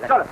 চলো।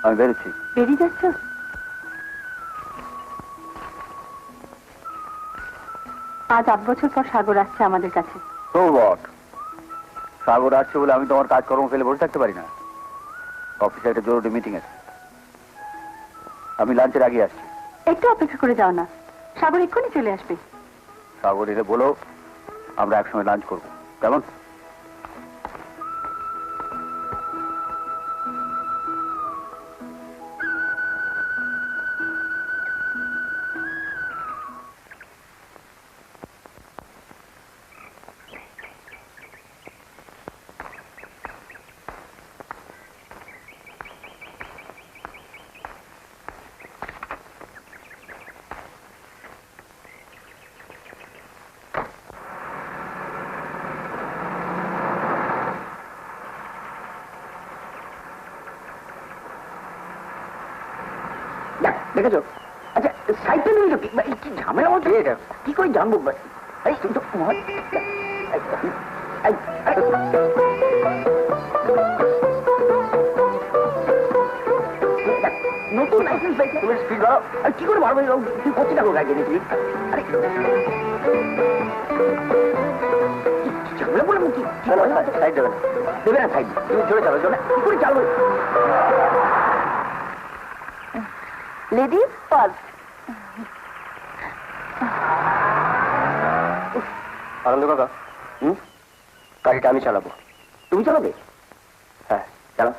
আমি বেরোচ্ছি। বেরিয়ে যাচ্ছ? আজ 8 বছর পর সাগর আসছে আমাদের কাছে। তো বট, সাগর আসছে বলে আমি তোমার কাজকর্ম ফেলে বসে থাকতে পারি না। অফিসে একটা জরুরি মিটিং আছে, আমি লাঞ্চের আগে আসছি। একটু অপেক্ষা করে যাও না, সাগর এক্ষুনি চলে আসবে। সাগর এলে বলো আমরা একসঙ্গে লাঞ্চ করবো, কেমন? দেখেছো? আচ্ছা সাইকেল নিয়ে কি ঝামেলা হচ্ছে? কি করে জানবো? নতুন লাইসেন্স পেয়েছে, তুমি স্পিড বাড়াও। আর কি করে বাড়বো? তুই কত টাকা গাড়ি নিয়েছিলি? আরে ঝামেলা বললাম কি? সাইড দেবে না, দেবে না সাইড, তুমি জোরে চালো, জোরে। কি করে চালবো? Ladies first. আনন্দ কাকা, গাড়িটা আমি চালাবো। তুমি চালাবে? হ্যাঁ, চালাও।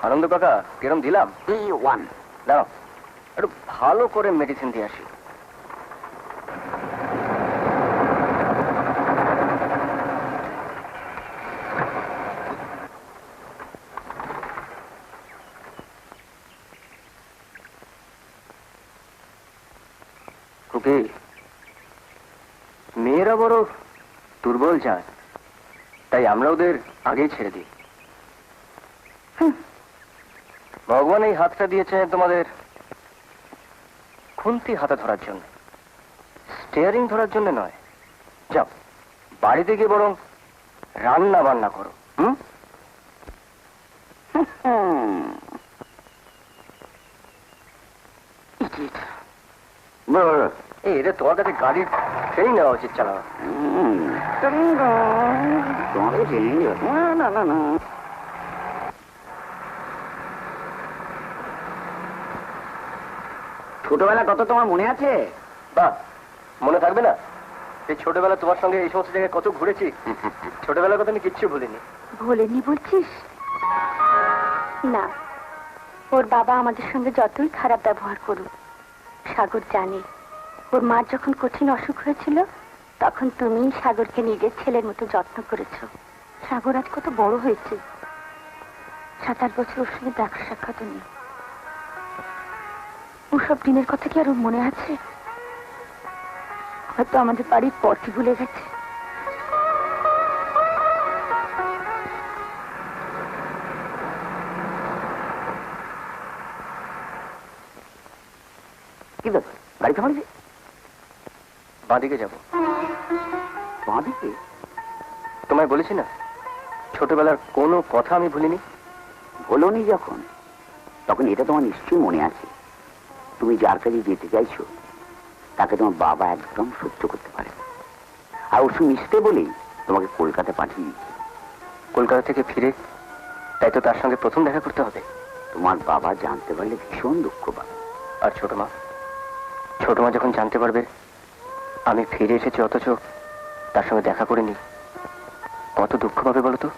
আনন্দ কাকা, কিরম দিলাম? B1 দাও, একটু ভালো করে মেডিসিন দিয়ে আসি। ওকে, মেয়েরা বড় দুর্বল জাত, তাই আমরা ওদের আগেই ছেড়ে দিই। ভগবান এই হাতটা দিয়েছে তোমাদের খুন্তি হাতে ধরার জন্য, স্টিয়ারিং ধরার জন্য নয়। যাও, বাড়িতে গিয়ে বরং রান্না বান্না করো। এটা তোমার কাছে গাড়ির ট্রেনিং নেওয়া উচিত, চালাও। না না না, ছোটবেলা কত তোমার মনে আছে? বাহ, মনে থাকবে না? এই ছোটবেলা তোমার সঙ্গে এই সমস্ত জায়গায় কত ঘুরেছি। ছোটবেলার কথা আমি কিচ্ছু ভুলিনি। ভোলেনি বলছিস? না, ওর বাবা আমাদের সঙ্গে যতই খারাপ ব্যবহার করুক, সাগর জানে ওর মার যখন কঠিন অসুখ হয়েছিল তখন তুমি সাগরকে নিজের ছেলের মতো যত্ন করেছো। সাগর আজ কত বড় হয়েছে, 7-8 বছর ওর সঙ্গে দেখা সাক্ষাৎ নেই। ওসব দিনের কথা কি আর ওর মনে আছে? হয়তো আমাদের বাড়ির পথই ভুলে গেছে। কি ব্যাপার, গাড়ি থামালি? বাঁদিকে যাবো। বাঁদিকে? তোমায় বলেছি না, ছোটবেলার কোনো কথা আমি ভুলিনি। বলোনি যখন, তখন এটা তোমার নিশ্চয়ই মনে আছে। তুমি যার কাছে যেতে চাইছো তাকে তোমার বাবা একদম সহ্য করতে পারে না। আর ওর সঙ্গে মিশতে বলেই তোমাকে কলকাতা পাঠিয়ে দিচ্ছে। কলকাতা থেকে ফিরে তাই তো তার সঙ্গে প্রথম দেখা করতে হবে। তোমার বাবা জানতে পারলে ভীষণ দুঃখ পাবে। আর ছোট মা যখন জানতে পারবে আমি ফিরে এসেছি অথচ তার সঙ্গে দেখা করিনি, কত দুঃখ পাবে বলো তো?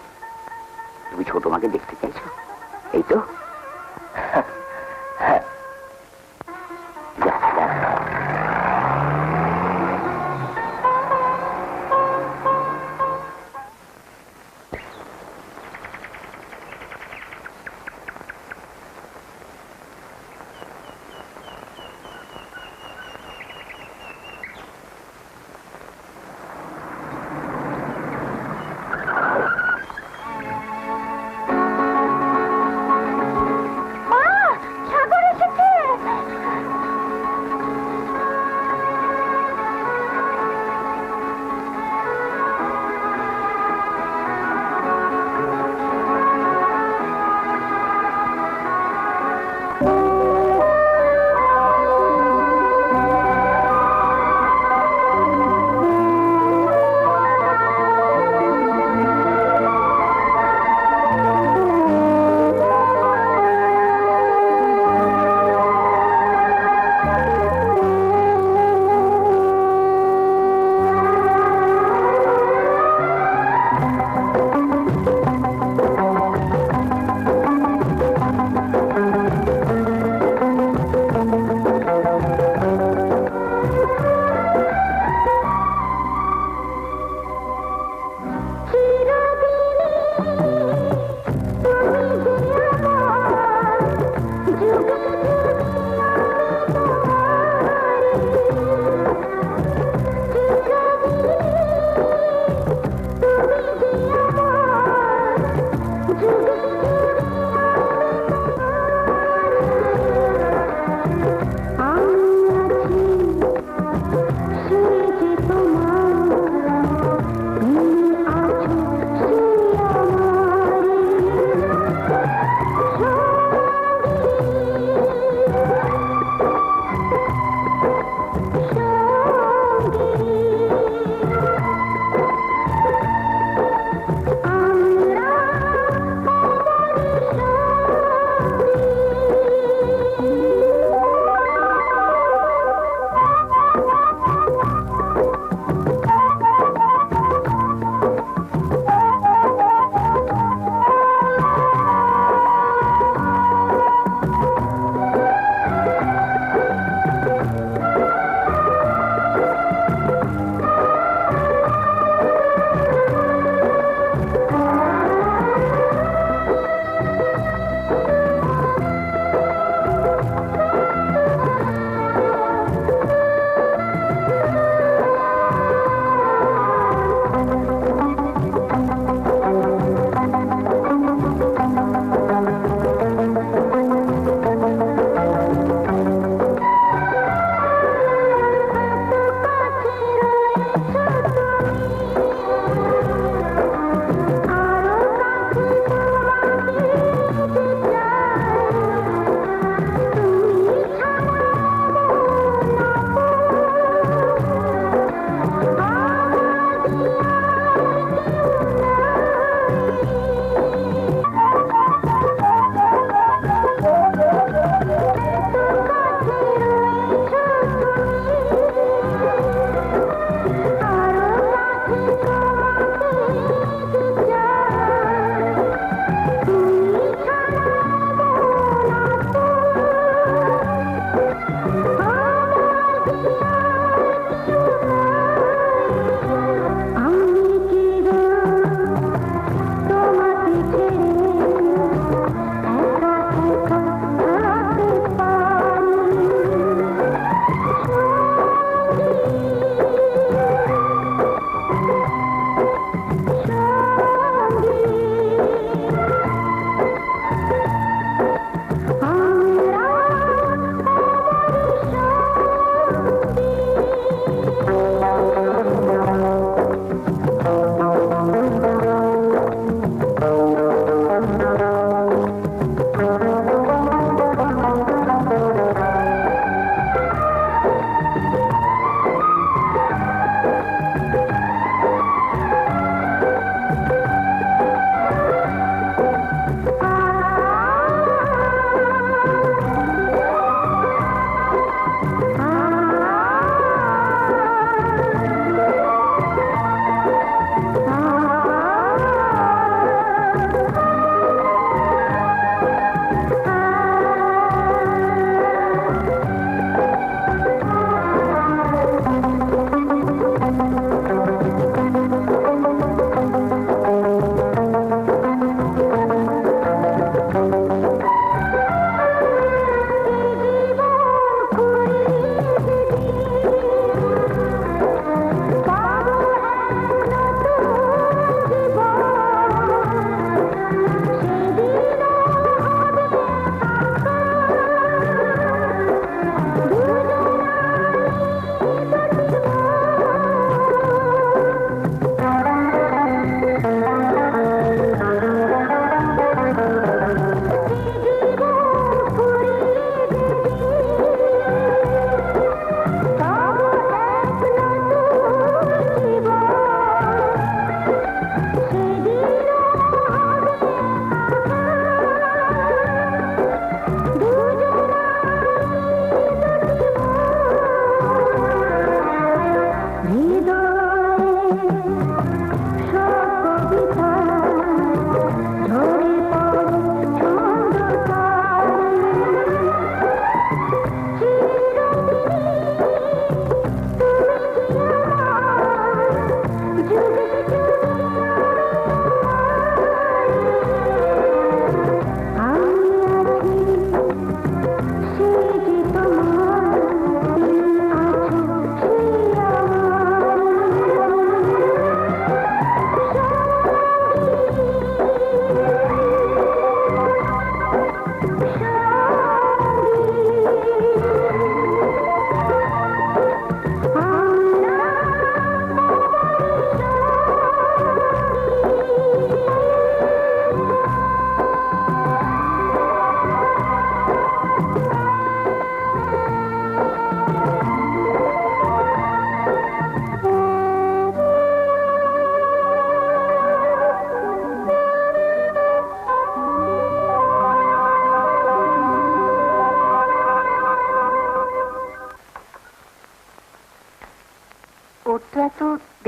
তুমি ছোট মাকে দেখতে চাইছো, এই তো? হ্যাঁ। যা, যা।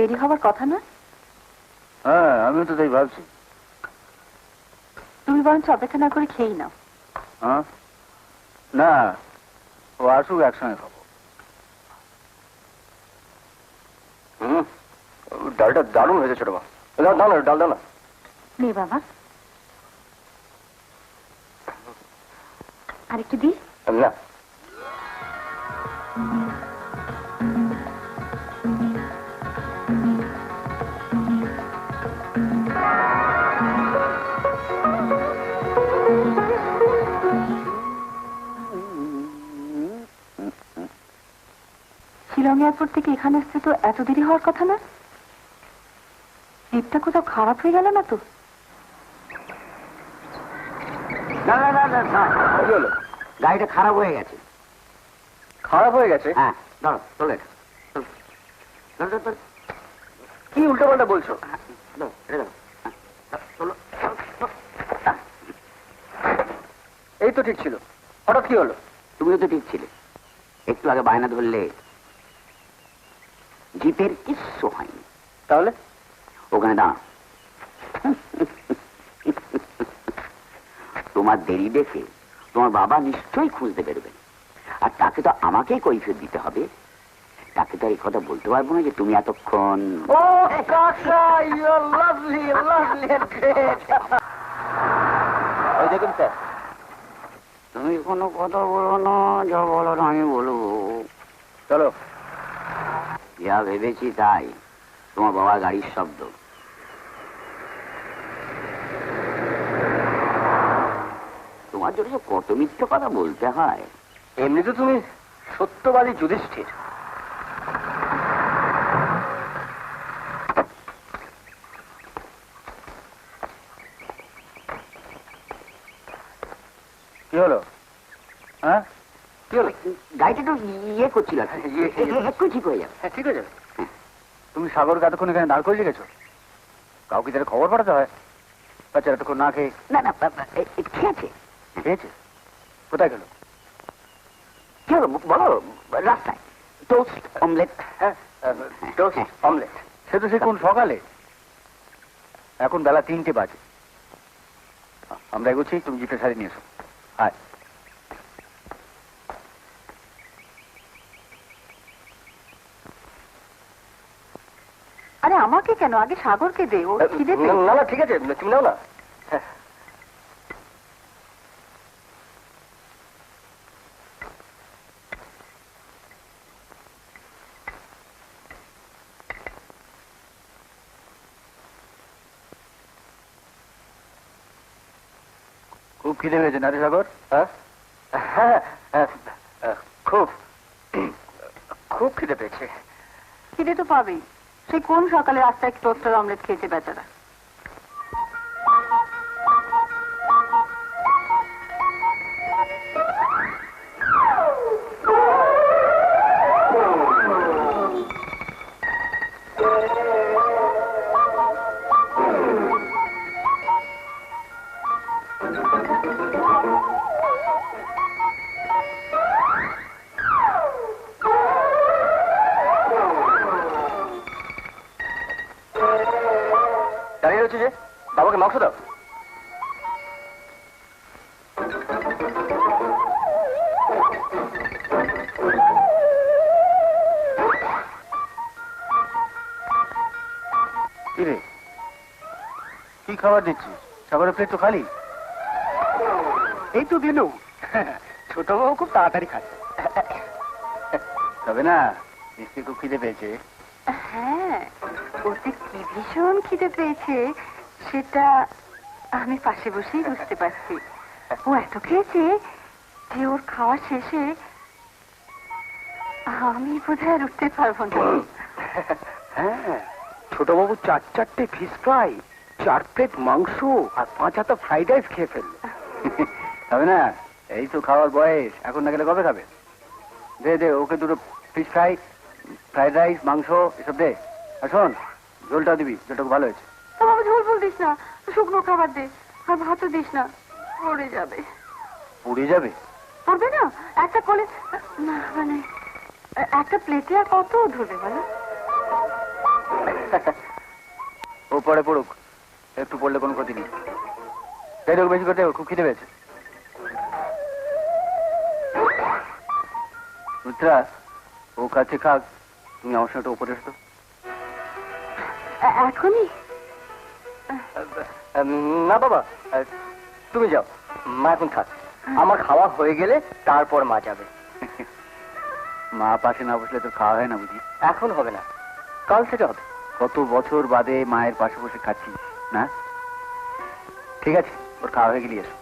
দেরি হওয়ার কথা না? হ্যাঁ, আমিও তো তাই ভাবছি। তুমি বরঞ্চ অপেক্ষা না করে খেয়েই নাও। হ্যাঁ, না, ও আসুক, একসঙ্গে খাবো। ডালটা দারুণ হয়েছে ছোট মা। দাও না, ডাল দাও না। নে বাবা, আরেকটু দি। না, শিলং এয়ারপোর্ট থেকে এখানে আসতে তো এত দেরি হওয়ার কথা না? লিফটটা কোথাও খারাপ হয়ে গেল না তো? না না না না না, কি হলো? গাড়িটা খারাপ হয়ে গেছে। খারাপ হয়ে গেছে? হ্যাঁ, ধরো চলে এটা। চলো, চলো, চলো, চলো। কি উল্টো পাল্টা বলছো? ধরো, এটা ধরো। হ্যাঁ, চলো, চলো, চলো। এই তো ঠিক ছিল, হঠাৎ কি হলো? তুমিও তো ঠিক ছিলে, একটু আগে বায়না ধরলে। জিপের কিচ্ছু হয়নি। তাহলে ওখানে দাঁড়া। তোমার দেরি দেখে তোমার বাবা নিশ্চয়ই খুঁজতে বেরোবেন, আর তাকে তো আমাকেই কৈফিয়ত দিতে হবে। তাকে তো এই কথা বলতে পারবো না যে তুমি এতক্ষণ। ও কাকা, you are lovely, lovely and great. ওই দেখুন স্যার। তুমি কোনো কথা বলো না, যা বলো না আমি বলবো। চলো। যা ভেবেছি তাই, তোমার বাবা গাড়ির শব্দ। তোমার জন্য কত মিথ্যে কথা বলতে হয়। এমনি তো তুমি সত্যবাদী যুধিষ্ঠির। কি হলো? হ্যাঁ, কি হলো? গাড়িটা একটু ইয়ে করছিল, একটু ঠিক হয়ে যাবে। হ্যাঁ, ঠিক আছে। তুমি সাগরকে এতক্ষণ এখানে দাঁড় করে রেখেছো? কাউকে তাহলে খবর পাঠাতে হয়। বাচ্চারা এতক্ষণ না খেয়ে। না না, খেয়েছে। খেয়েছে? কোথায় গেল? কি হলো বলো? রাস্তায় টোস্ট অমলেট। হ্যাঁ, টোস্ট অমলেট। সে তো সে কোন সকালে। এখন বেলা 3টে বাজে। আমরা এগোচ্ছি, তুমি জিপে সারি নিয়ে এসো। আয়। আরে আমাকে কেন, আগে সাগরকে দে, ও খিদে পেয়েছে। না না, ঠিক আছে, তুমি নাও না। খুব খিদে পেয়েছে না রে সাগর? হ্যাঁ, খুব খুব খিদে পেয়েছে। খিদে তো পাবেই, সে কোন সকালে রাস্তায় টোস্টার অমলেট খেয়েছে বেচারা। দাঁড়িয়ে রয়েছে যে, বাবাকে মাংস দাও। কি রে, কি খাবার দিচ্ছিস? সাগরের প্লেট তো খালি। এই তো দিল। ছোট বাবু খুব তাড়াতাড়ি খাচ্ছে। তবে না, নিশ্চয়ই খুব খিদে পেয়েছে। হ্যাঁ, ওতে কি ভীষণ খিদে পেয়েছে সেটা আমি পাশে বসেই বুঝতে পারছি। ও এত খেয়েছে যে ওর খাওয়া শেষে আমি বোধহয় আর উঠতে পারবো না। হ্যাঁ, ছোট বাবু 4 ফিশ ফ্রাই, 4 প্লেট মাংস আর 5 হাতা ফ্রাইড রাইস খেয়ে ফেললো। তবে না, এই তো খাওয়ার বয়স, এখন না গেলে কবে খাবে? দে দে ওকে দুটো ফিশ ফ্রাই, ফ্রাইড রাইস, মাংস এসব দে। আর শোন, ঝোলটা দিবি, ঝোলটা ভালো হয়েছে। তো বাবা ঝোল ফুল দিস না, শুকনো খাবার দে, আর ভাতও দিস না, পড়ে যাবে। পুড়ে যাবে? পড়বে না, একটা কলে না, মানে একটা প্লেটে আর কত ধরবে বলো? ও পরে পড়ুক, একটু পড়লে কোনো ক্ষতি নেই। তাই তো বেশি করতে হবে, খুব খিদে পেয়েছে। মিত্রা, ও কাছে খাক, তুমি আমার সঙ্গে উপরে এসো। এখনই? না বাবা, তুমি যাও, মা এখন থাক। আমার খাওয়া হয়ে গেলে তারপর মা যাবে। মা পাশে না বসলে তো খাওয়া হয় না বুঝি? এখন হবে না, কাল থেকে হবে। কত বছর বাদে মায়ের পাশে বসে খাচ্ছিস না? ঠিক আছে, ওর খাওয়া হয়ে গেলি এসো।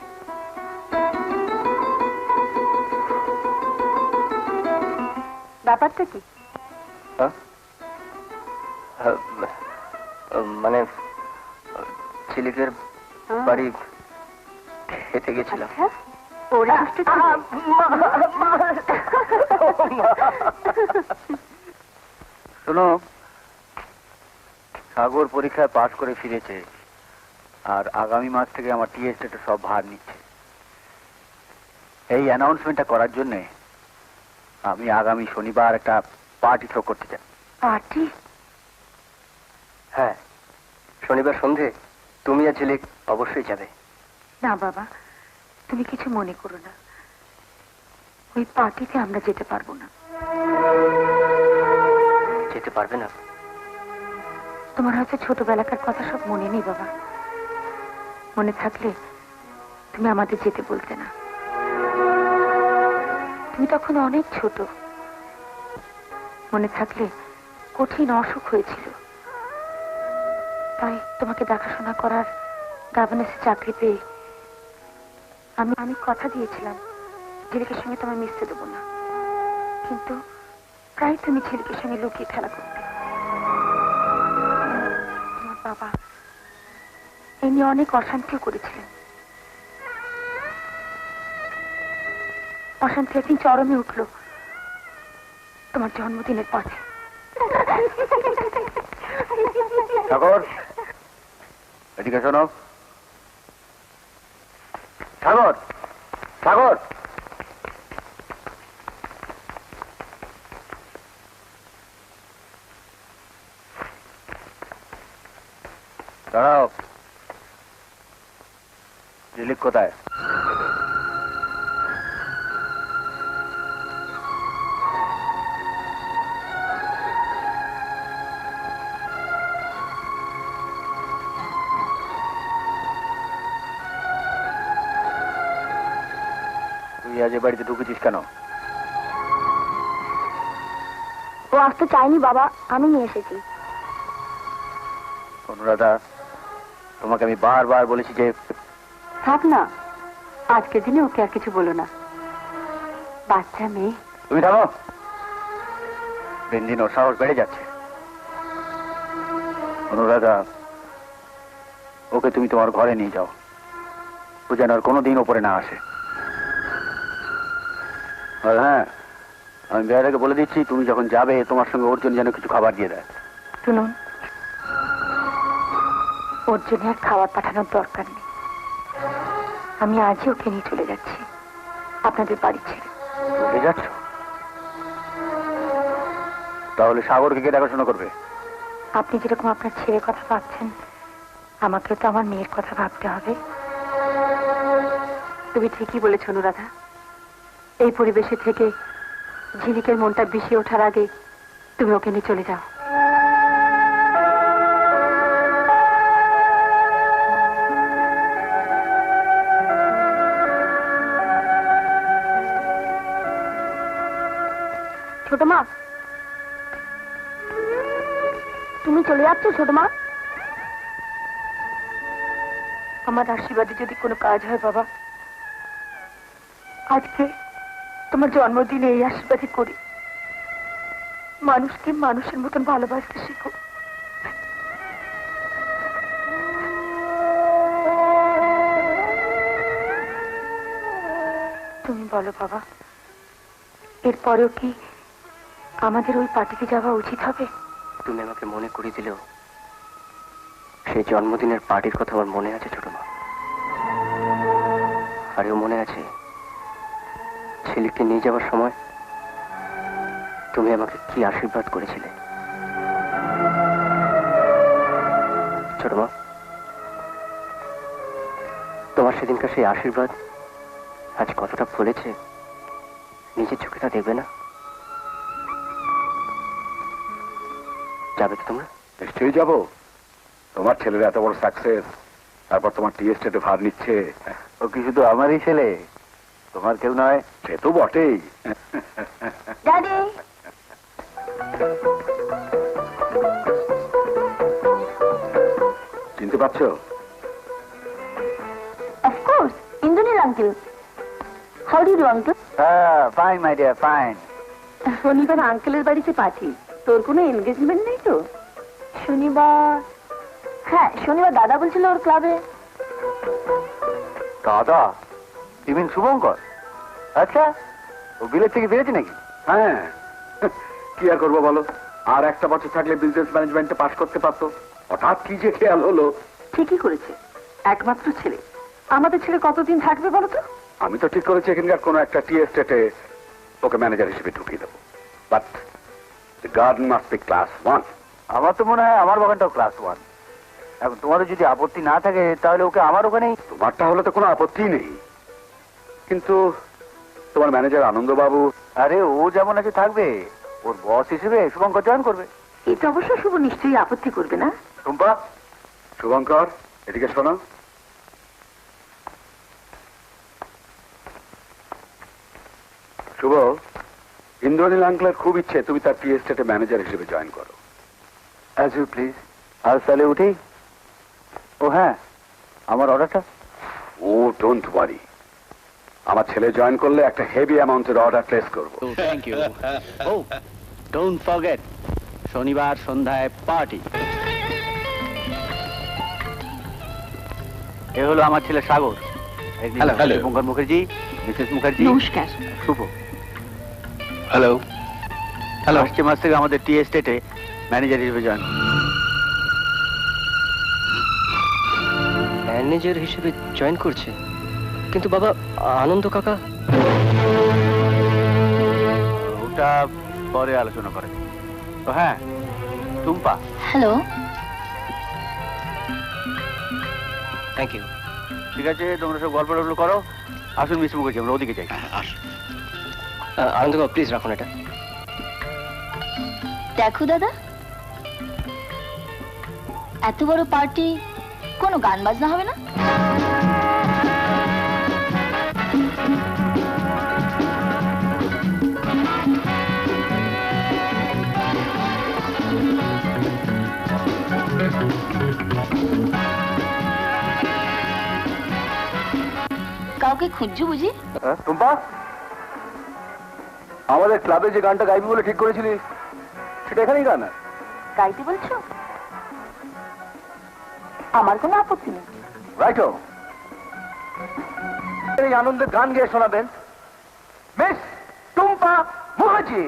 ব্যাপারটা কি? মানে ছেলেদের বাড়ি খেতে গেছিলাম। আচ্ছা, ওরা দুষ্টু ছিল? শোনো, সাগর পরীক্ষায় পাশ করে ফিরেছে, আর আগামী মাস থেকে আমার টি এস্টেটে সব ভার নিচ্ছে। এই অ্যানাউন্সমেন্টটা করার জন্য আমি আগামী শনিবার একটা পার্টি থ্রো করতে চাই। পার্টি? হ্যাঁ, শনিবার সন্ধে তুমি আর ঝিলিক অবশ্যই যাবে। না বাবা, তুমি কিছু মনে করো না, ওই পার্টিতে আমরা যেতে পারবো না। যেতে পারবে না? তোমার হয়তো ছোটবেলাকার কথা সব মনে নেই বাবা। মনে থাকলে তুমি আমাদের যেতে বলতে না। তুমি তখন অনেক ছোট। মনে থাকলে কঠিন অসুখ হয়েছিল, তাই তোমাকে দেখাশোনা করার গভর্নেন্সে চাকরি পেয়ে আমি কথা দিয়েছিলাম ঝিলিকের সঙ্গে তোমায় মিশতে দেবো না, কিন্তু প্রায় তুমি ঝিলিকের সঙ্গে লুকিয়ে খেলা করতে। তোমার বাবা এই নিয়ে অনেক অশান্তিও করেছিলেন। অশান্তি একদিন চরমে উঠলো তোমার জন্মদিনের পথে। সাগর, এদিকে শোনো। সাগর, সাগর, দাঁড়াও। ঝিলিক কোথায়? তুই আজ এ বাড়িতে ঢুকেছিস কেন? ও আসতে চাইনি বাবা, আমি নিয়ে এসেছি। অনুরাধা, তোমাকে আমি বারবার বলেছি যে থাক না, আজকের দিনে ওকে আর কিছু বলো না, বাচ্চা মেয়ে। তুমি থামো। দিন দিন ওর সাহস বেড়ে যাচ্ছে। অনুরাধা, ওকে তুমি তোমার ঘরে নিয়ে যাও, ও যেন আর কোনোদিন ওপরে না আসে। আর হ্যাঁ, আমি বেড়াটাকে বলে দিচ্ছি, তুমি যখন যাবে তোমার সঙ্গে ওর জন্য যেন কিছু খাবার দিয়ে দেয়। শুনুন, ওর জন্য আর খাবার পাঠানোর দরকার নেই। আমি আজই ওকে নিয়ে চলে যাচ্ছি আপনাদের বাড়ি ছেড়ে। চলে যাচ্ছ? তাহলে সাগরকে কে দেখাশোনা করবে? আপনি যেরকম আপনার ছেলের কথা ভাবছেন, আমাকেও তো আমার মেয়ের কথা ভাবতে হবে। তুমি ঠিকই বলেছ অনুরাধা, এই পরিবেশে থেকে ঝিলিকের মনটা বিষে ওঠার আগে তুমি ওকে নিয়ে চলে যাও। ছোট মা, তুমি চলে যাচ্ছ ছোট মা? আমার আশীর্বাদে যদি কোনো কাজ হয় বাবা, আজকে তোমার জন্মদিনে এই আশীর্বাদই করি, মানুষকে মানুষের মতন ভালোবাসতে শিখো। তুমি বলো বাবা, এরপরেও কি আমাদের ওই পার্টিতে যাওয়া উচিত হবে? তুমি আমাকে মনে করিয়ে দিলেও সেই জন্মদিনের পার্টির কথা আমার মনে আছে ছোট মা। আরেও মনে আছে ছেলেকে নিয়ে যাওয়ার সময় তুমি আমাকে কি আশীর্বাদ করেছিলে। ছোট মা, তোমার সেদিনকার সেই আশীর্বাদ আজ কতটা ফলেছে নিজের চোখে তা দেখবে না? যাবে তো তোমরা? নিশ্চয়ই যাবো। তোমার ছেলের এত বড় সাকসেস, তারপর তোমার টি এস্টেটে ভার নিচ্ছে। ও কি শুধু আমারই ছেলে, তোমার কেউ নয়? সে তো বটেই। ড্যাডি, চিনতে পারছো? Of course, Indranil uncle. How do you uncle? Fine my dear, fine. শনিবার আঙ্কেলের বাড়িতে পার্টি। তোর কোনো এনগেজমেন্ট নেই তো? শনিবার? হ্যাঁ, শনিবার দাদা বলছিল ওর ক্লাবে। দাদা? তুমি শুভঙ্কর? আচ্ছা, ও বিলেত থেকে বেরোচ্ছে নাকি? হ্যাঁ, কি আর করবো বলো, আর একটা বছর থাকলে বিজনেস ম্যানেজমেন্টে পাশ করতে পারতো। হঠাৎ কি যে খেয়াল হলো। ঠিকই করেছে, একমাত্র ছেলে। আমাদের ছেলে কতদিন থাকবে বলো তো? আমি তো ঠিক করেছি এখানকার কোনো একটা টি এস্টেটে ওকে ম্যানেজার হিসেবে ঢুকিয়ে দেবো। But the garden must be class 1। আমার তো মনে হয় আমার বাগানটাও ক্লাস 1। এখন তোমারও যদি আপত্তি না থাকে তাহলে ওকে আমার ওখানেই। তোমারটা হলে তো কোনো আপত্তি নেই, কিন্তু তোমার ম্যানেজার আনন্দবাবু। আরে ও যেমন আছে থাকবে, ওর বস হিসেবে শুভঙ্কর জয়েন করবে। এটা অবশ্য শুভ নিশ্চয়ই আপত্তি করবে না। টুম্পা, শুভঙ্কর, এদিকে শোনো। শুভ, ইন্দ্রনীল আঙ্কেলের খুব ইচ্ছে তুমি তার টি এস্টেটে ম্যানেজার হিসেবে জয়েন করো। As you please. আজ তাহলে উঠি। ও হ্যাঁ, আমার অর্ডারটা? ও ডোন্ট ওয়ারি, আমার ছেলে জয়েন করলে একটা হেভি অ্যামাউন্টের অর্ডার প্লেস করবো। Thank you. Oh don't forget, শনিবার সন্ধ্যায় পার্টি। এ হলো আমার ছেলে সাগর। Hello. শুভঙ্কর মুখার্জি, মিসেস মুখার্জি। নমস্কার। শুভ। হ্যালো। হ্যালো। আসছে মাস থেকে আমাদের টি এস্টেটে ম্যানেজার হিসেবে জয়েন। ম্যানেজার হিসেবে জয়েন করছে? কিন্তু বাবা, আনন্দ কাকা? ওটা পরে আলোচনা করে। তো হ্যাঁ, টুম্পা। হ্যালো। Thank you. ঠিক আছে, তোমরা সব গল্প টল্প করো। আসুন মিস মুখার্জি, আমরা ওদিকে যাই। আনন্দ কাকা প্লিজ রাখুন এটা। দেখো দাদা, এত বড় পার্টি, কোনো গান বাজনা হবে না? কাউকে খুঁজছো বুঝি? টুম্পা, আমাদের ক্লাবে যে গানটা গাইবি বলে ঠিক করেছিলি সেটা এখানেই গান? গাইতে বলছো? আমার কোনো আপত্তি নেই। রাইটো। এই আনন্দের গান গেয়ে শোনাবেন মিস টুম্পা মুখার্জি।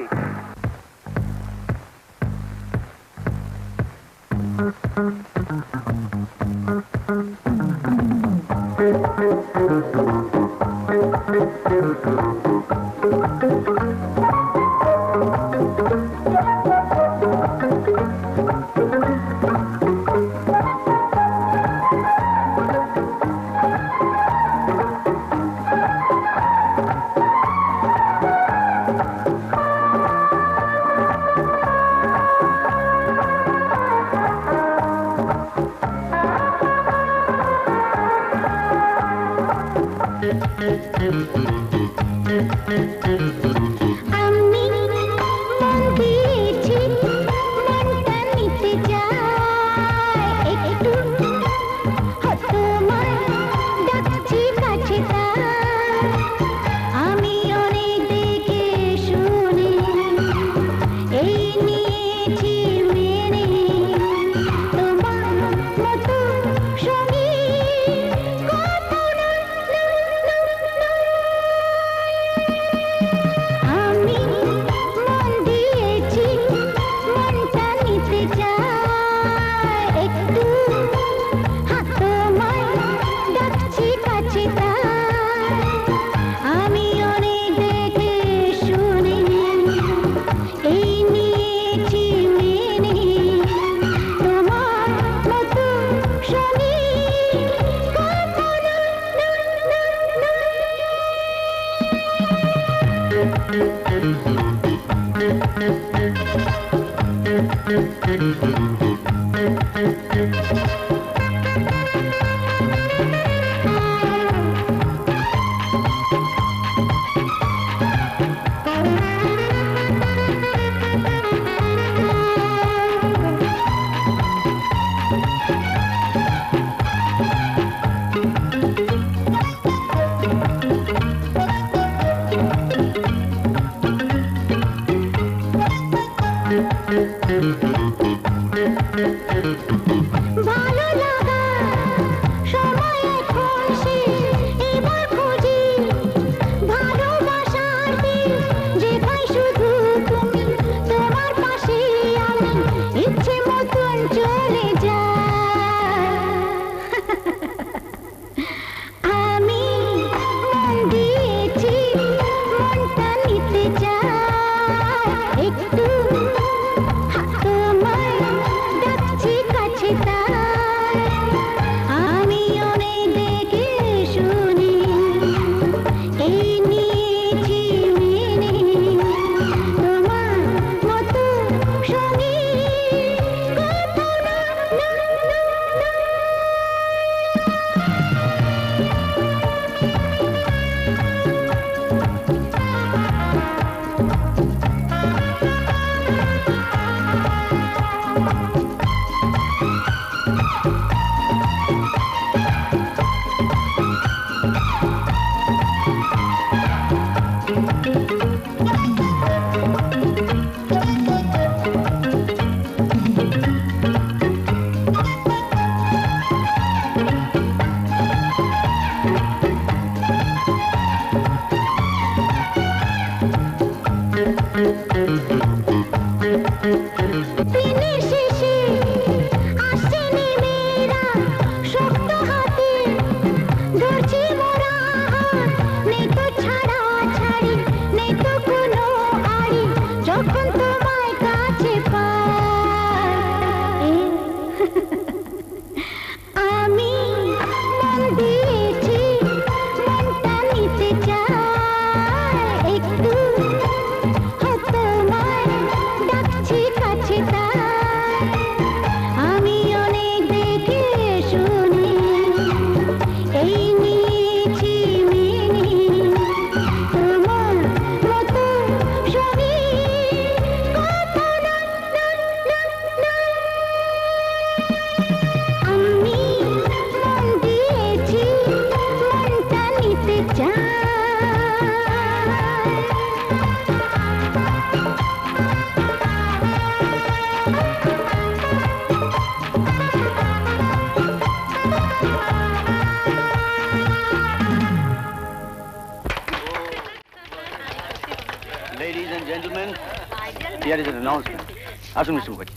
আসুন মিস্টার মুখার্জি।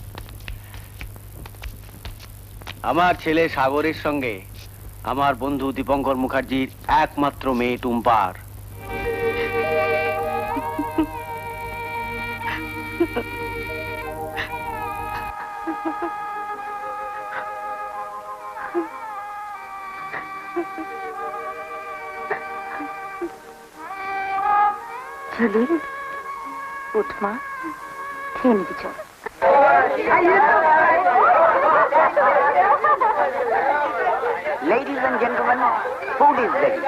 আমার ছেলে সাগরের সঙ্গে আমার বন্ধু দীপঙ্কর মুখার্জির একমাত্র মেয়ে টুম্পার। উঠ মা, খেয়ে নিবি চল। Ladies and gentlemen, food is ready.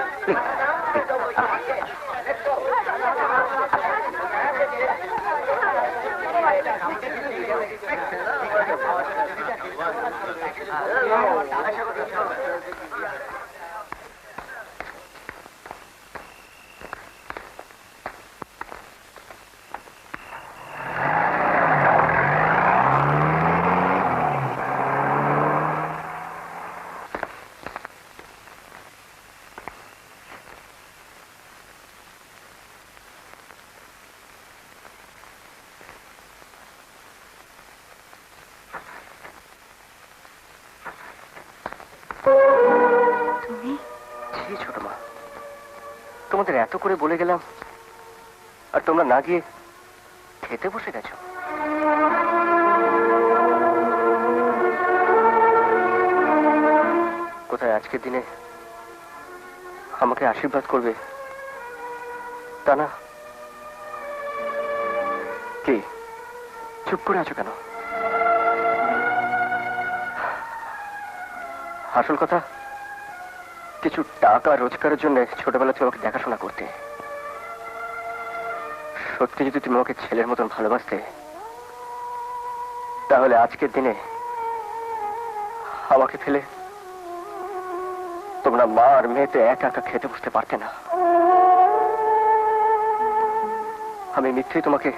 Please. ছোট মা, তোমাদের এত করে বলে গেলাম আর তোমরা না গিয়ে খেতে বসে গেছো। কোথায় আজকের দিনে আমাকে আশীর্বাদ করবে তা না কি চুপ করে আছো কেন? আসল কথা, কিছু টাকা রোজগারের জন্য ছোটবেলা থেকে আমাকে দেখাশোনা করতে। সত্যি যদি তুমি আমাকে ছেলের মতন ভালোবাসতে, তাহলে আজকের দিনে আমাকে ফেলে তোমরা মা আর মেয়েতে একা একা খেতে বসতে পারতে না। আমি মিথ্যেই তোমাকে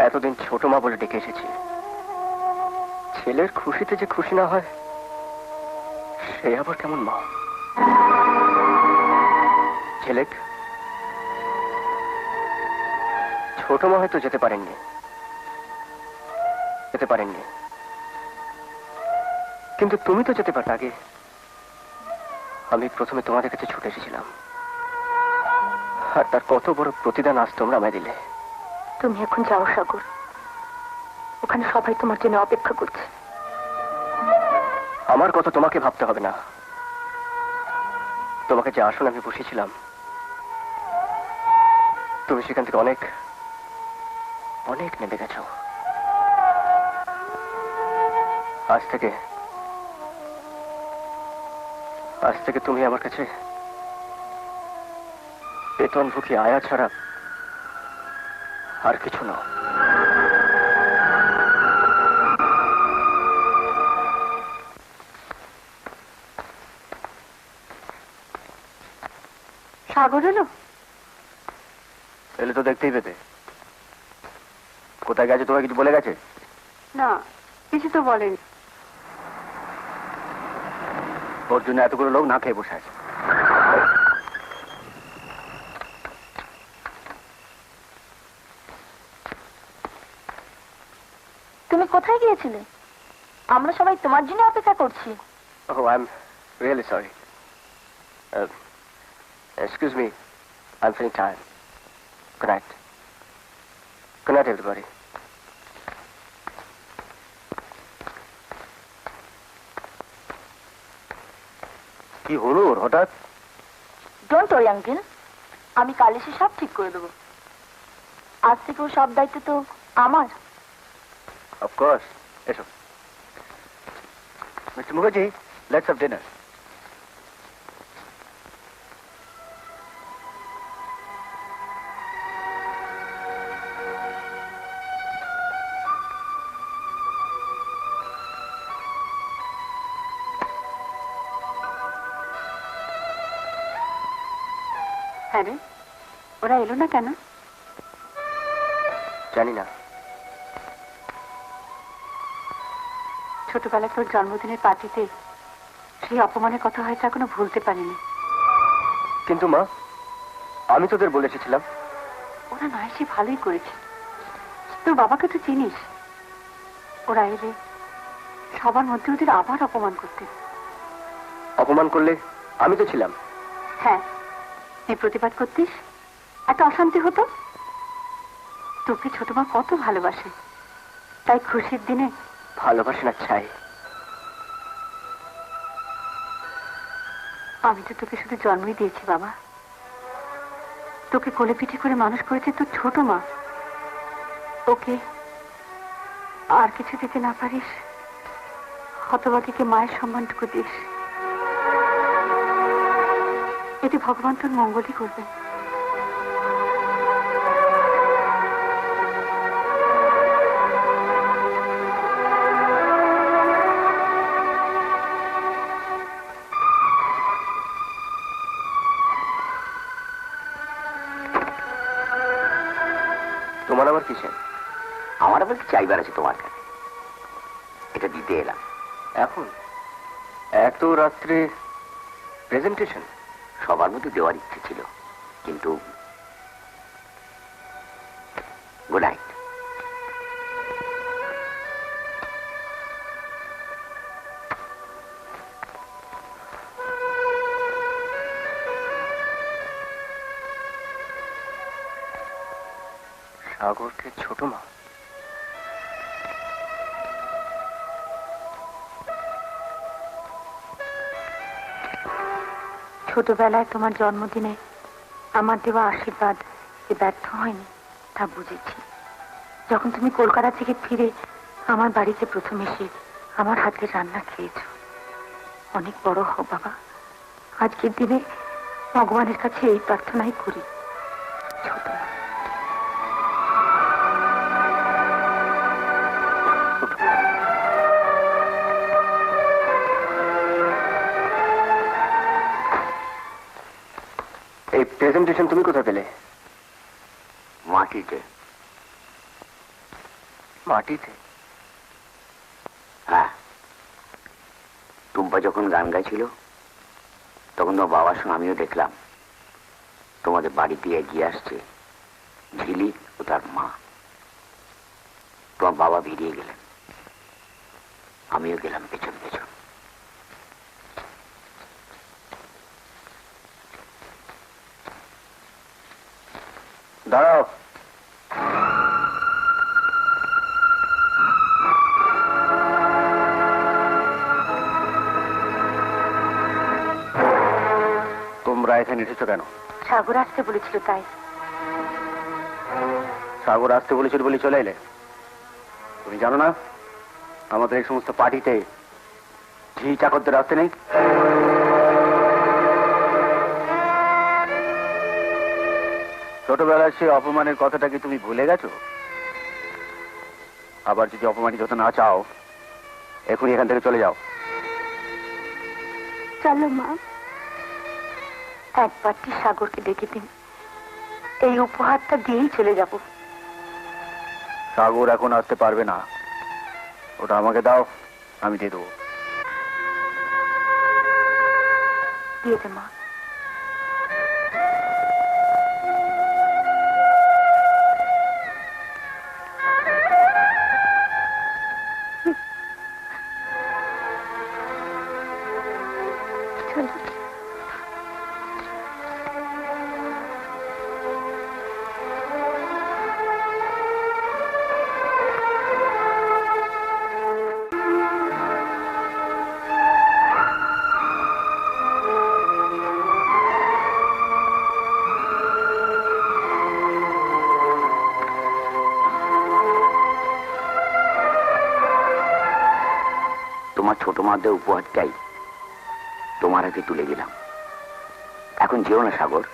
এতদিন ছোট মা বলে ডেকে এসেছি। ছেলের খুশিতে যে খুশি না হয়, সে আবার কেমন মা? ছেলে ছোট মা হয়তো যেতে পারেননি, কিন্তু তুমি তো যেতে পারতে আগে। আমি প্রথমে তোমাদের কাছে ছুটে এসেছিলাম, আর তার কত বড় প্রতিদান আজ তোমরা আমায় দিলে। তুমি এখন যাও সাগর, ওখানে সবাই তোমার জন্য অপেক্ষা করছে। আমার কথা তোমাকে ভাবতে হবে না। তোমাকে যে আসন আমি বসেছিলাম, তুমি সেখান থেকে অনেক অনেক নেমে গেছো। আজ থেকে তুমি আমার কাছে বেতনভুকি আয়া ছাড়া আর কিছু না। সাগর এলো? এলে তো দেখতেই পেতে। কোথায় গেছে, তোমায় কিছু বলে গেছে? না, কিছু তো বলেনি। ওর জন্য এতগুলো লোক না খেয়ে বসে আছে। তুমি কোথায় গিয়েছিলে? আমরা সবাই তোমার জন্য অপেক্ষা করছি। Oh, I'm really sorry. Excuse me, I'm feeling tired. Good night. Good night, everybody. কি হলো ওর হঠাৎ? ডোন্ট ওয়ারি আঙ্কেল, আমি কাল এসে সব ঠিক করে দেবো। আজ থেকে ও সব দায়িত্ব তো আমার। Of course. এসো। Mr. Mukherjee, let's have dinner. হ্যাঁ রে, ওরা এলো না কেন? জানি না। ছোটবেলায় তোর জন্মদিনের পার্টিতে সেই অপমানের কথা হয়তো এখনো ভুলতে পারিনি। কিন্তু মা, আমি তোদের বলে এসেছিলাম। ওরা না এসে ভালোই করেছে। তোর বাবাকে তো চিনিস। ওরা এলে সবার মধ্যে ওদের আবার অপমান করতে। অপমান করলে আমি তো ছিলাম। হ্যাঁ, তুই প্রতিবাদ করতিস, এত অশান্তি হতো। তোকে ছোট মা কত ভালোবাসে, তাই খুশির দিনে ভালোবাসে না চাই। আমি তো তোকে শুধু জন্মই দিয়েছি বাবা। তোকে কোলে পিঠে করে মানুষ করেছে তোর ছোট মা। ওকে আর কিছু দিতে না পারিস, হতভাগীকে মায়ের সম্মানটুকু দিস। এতে ভগবান তোর মঙ্গলই করবেন। তোমার আবার কিসে? আমার আবার কি চাইবার আছে তোমার কাছে? এটা দিতে এলাম। এখন এত রাত্রে প্রেজেন্টেশন? সবার মধ্যে দেওয়ার ইচ্ছে ছিল, কিন্তু গুড নাইট। সাগরকে ছোট মা? ছোটবেলায় তোমার জন্মদিনে আমার দেওয়া আশীর্বাদ যে ব্যর্থ হয়নি তা বুঝেছি। যখন তুমি কলকাতা থেকে ফিরে আমার বাড়িতে প্রথম এসে আমার হাতে রান্না খেয়েছো। অনেক বড় হও বাবা। আজকের দিনে ভগবানের কাছে এই প্রার্থনাই করি। ছোট মা। এই প্রেজেন্টেশন তুমি কোথায় পেলে? মাটিতে। মাটিতে? হ্যাঁ, টুম্পা যখন গান গাইছিল তখন তোমার বাবার সঙ্গে আমিও দেখলাম তোমাদের বাড়ি দিয়ে এগিয়ে আসছে ঝিলিক ও তার মা। তোমার বাবা বেরিয়ে গেলেন, আমিও গেলাম পেছন পেছন। দাঁড়াও। তোমরা এখানে এসেছো কেন? সাগর আসতে বলেছিল তাই। সাগর আসতে বলেছিল বলে চলে এলে? তুমি জানো না আমাদের এই সমস্ত পার্টিতে ঝি চাকরদের আসতে নেই? ছোটবেলায় সে অপমানের কথাটা কি তুমি ভুলে গেছো? আবার যদি অপমানিত হতে না চাও এখনই এখান থেকে চলে যাও। চলো মা, একবারটি সাগরকে ডেকে দিন, এই উপহারটা দিয়েই চলে যাব। সাগর এখন আসতে পারবে না, ওটা আমাকে দাও, আমি দিয়ে দেবো। দিয়ে দে মা। চলো। তোমার ছোট মাদের উপহারটাই তোমার হাতে তুলে দিলাম। এখন যেও না সাগর,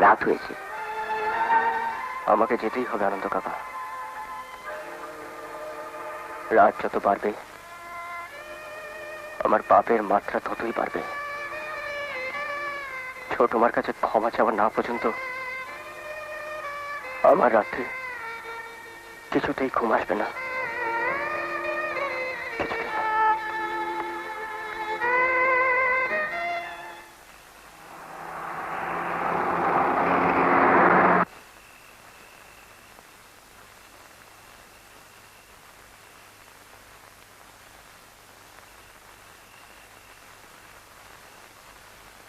রাত হয়েছে। আমাকে যেতেই হবে আনন্দ কাকা। রাত যত বাড়বে আমার পাপের মাত্রা ততই বাড়বে। ছোট মার কাছে ক্ষমা চাওয়া না পর্যন্ত আমার রাত্রে কিছুতেই ঘুম আসবে না। কিছুতেই না।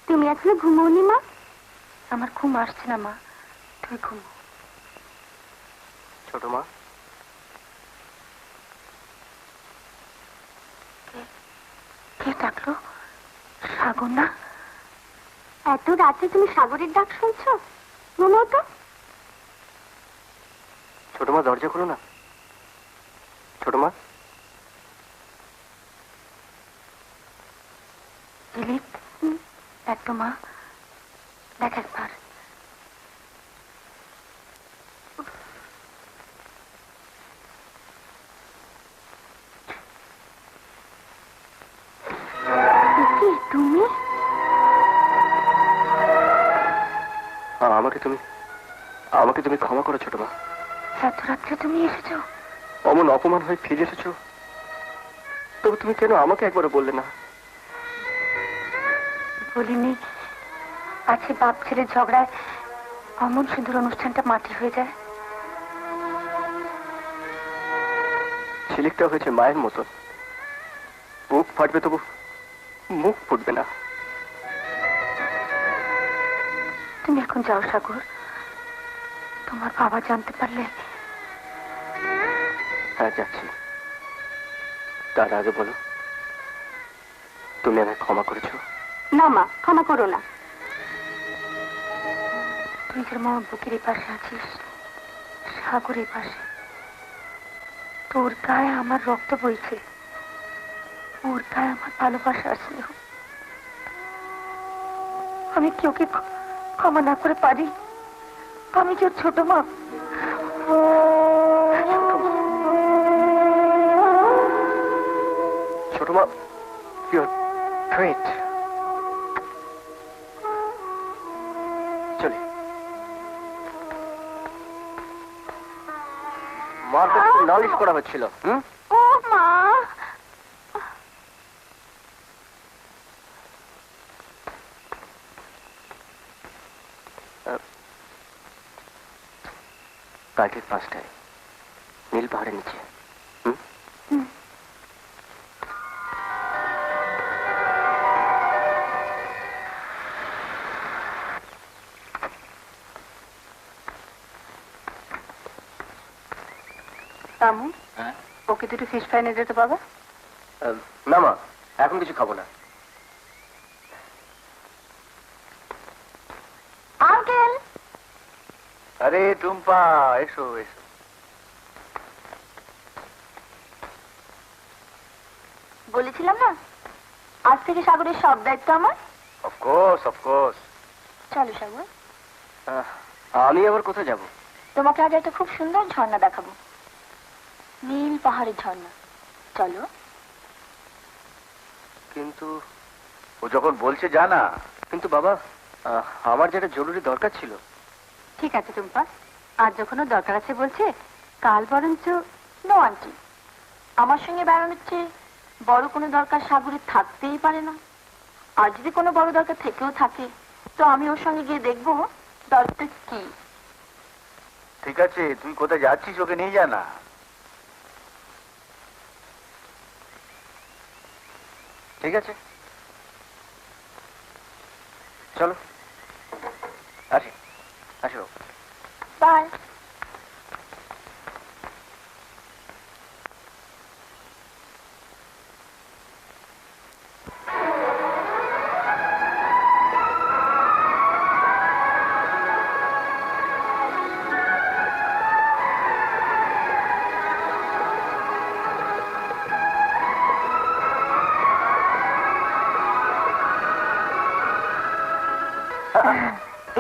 তুমি এখনো ঘুমোনি মা? আমার ঘুম আসছে না মা, তুই ঘুমো। ছোট মা, কে ডাকলো? সাগর না? এত রাতে তুমি সাগরের ডাক শুনছো? ঘুমো তো। ছোট মা দরজা খোলো না। ছোট মা। দিলীপ, একটু মা দেখ একবার। তুমি আমাকে তুমি ক্ষমা করো ছোট মা। এত রাত্রে তুমি এসেছো? অমন অপমান হয়ে ফিরে এসেছো, তবে তুমি কেন আমাকে একবারও বললে না? বলিনি, আছে বাপ ছেলের ঝগড়ায় অমন সুন্দর অনুষ্ঠানটা মাটি হয়ে যায়। ঝিলিকটা হয়েছে মায়ের মতন, বুক ফাটবে তবু মুখ ফুটবে না। তুমি এখন যাও সাগর, তোমার বাবা জানতে পারলে। হ্যাঁ যাচ্ছি। তার আগে বলো, তুমি আমায় ক্ষমা করেছো? না মা, ক্ষমা করো না। তুই যেরকম আমার বুকের এই পাশে আছিস, সাগরের পাশে তোর গায়ে আমার রক্ত বইছে, ওর গায়ে আমার ভালোবাসা আর স্নেহ। আমি কি ওকে ক্ষমা না করে পারি? আমি কি ওর ছোট মা? ছোট মা, ইউর গ্রেট। চলে মার কাছে নালিশ করা হচ্ছিল। ও মা, কালকে 5টায় নীল পাহাড়ের নিচে। রামু, ওকে দুটো ফিশ ফ্রাই নিয়ে যেতে পারবে? না মা, এখন কিছু খাবো না। আঙ্কেল, আরে টুম্পা, এসো এসো। বলেছিলাম না আজ থেকে সাগরের সব দায়িত্ব আমার। Of course of course. চলো সাগর, আমি আবার কোথায় যাব? তোমাকে আজ একটা খুব সুন্দর ঝর্ণা দেখাবো, নীল পাহাড়ের ঝর্ণা। চলো। কিন্তু ও যখন বলছে জানা। কিন্তু বাবা, আমার যেটা জরুরি দরকার ছিল। ঠিক আছে টুম্পা, আজ যখন ওর দরকার আছে বলছে, কাল বরঞ্চ নো আন্টি, আমার সঙ্গে বেড়ানোর চেয়ে বড় কোনো দরকার সাগরের থাকতেই পারে না। আর যদি কোনো বড় দরকার থেকেও থাকে, তো আমি ওর সঙ্গে গিয়ে দেখবো দরকার কি। ঠিক আছে, তুই কোথায় যাচ্ছিস ওকে নিয়ে যা না। ঠিক আছে, চলো। আসি আসি বাবু। বাই।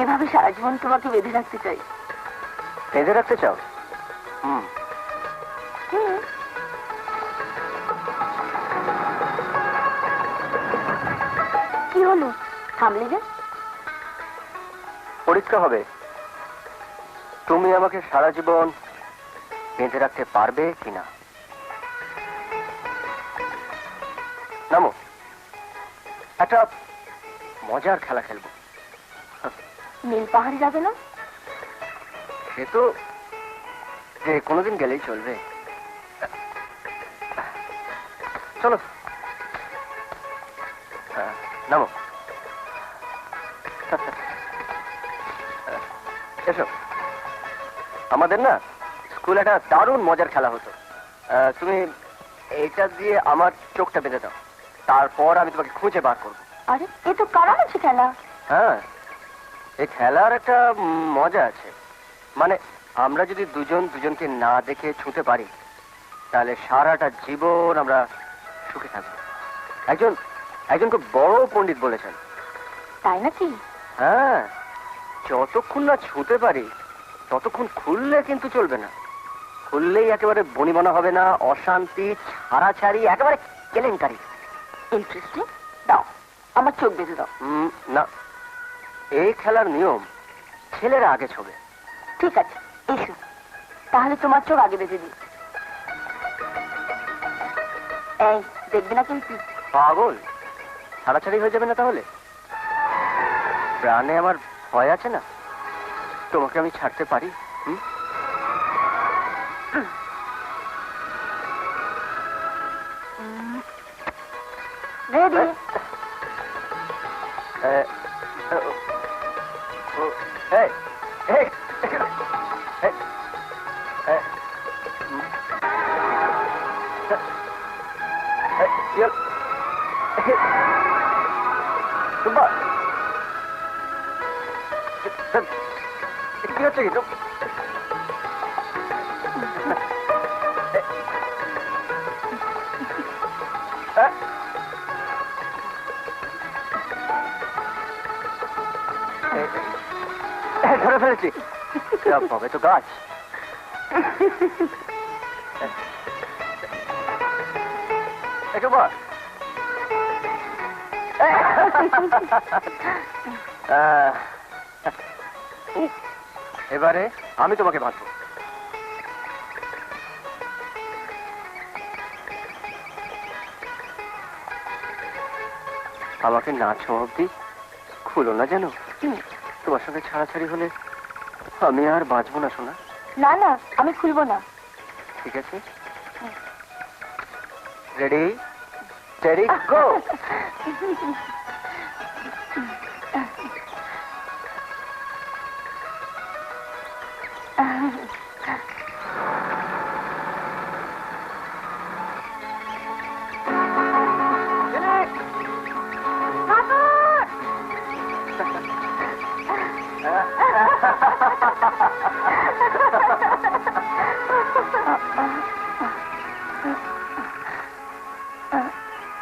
এভাবে সারা জীবন তোমাকে বেঁধে রাখতে চাই। বেঁধে রাখতে চাও? কি হলো, থামলি যে? পরীক্ষা হবে, তুমি আমাকে সারা জীবন বেঁধে রাখতে পারবে কিনা। নামো, একটা মজার খেলা খেলবো। নীল পাহাড়ে যাবে না? সে তো যে কোনোদিন গেলেই চলবে। চলো, নামো। এসো, আমাদের না স্কুলে একটা দারুণ মজার খেলা হতো। তুমি এইটা দিয়ে আমার চোখটা বেঁধে দাও, তারপর আমি তোমাকে খুঁজে বার করবো। আরে এ তো কারণ আছে খেলা। হ্যাঁ, এই খেলার একটা মজা আছে। মানে আমরা যদি দুজন দুজনকে না দেখে ছুঁতে পারি, তাহলে সারাটা জীবন আমরা সুখে থাকবো। একজন খুব বড় পণ্ডিত বলেছেন। তাই নাকি? হ্যাঁ, যতক্ষণ না ছুঁতে পারি ততক্ষণ খুললে কিন্তু চলবে না। খুললেই একেবারে বনিবনা হবে না, অশান্তি, ছাড়াছাড়ি, একেবারে কেলেঙ্কারি। ইন্টারেস্টিং, দাও আমার চোখ বেঁধে দাও। না, এই খেলার নিয়ম ছেলেরা আগে ছোবে। ঠিক আছে, এসো তাহলে তোমার চোখ আগে বেঁধে দিই। এই দেখবি না কিন্তু। পাগল, ছাড়াছাড়ি হয়ে যাবে না তাহলে? প্রাণে আমার ভয় আছে না, তোমাকে আমি ছাড়তে পারি? রেডি? কি হচ্ছে? ধরে ফেলেছি। হবে তো গাছ। একটু বল। এবারে আমি তোমাকে বাঁধবো। আমাকে না ছোঁয়া অব্দি খুলো না যেন। তোমার সঙ্গে ছাড়াছাড়ি হলে আমি আর বাঁচবো না শোনা। না না, আমি খুলবো না। ঠিক আছে, রেডি স্টেডি গো।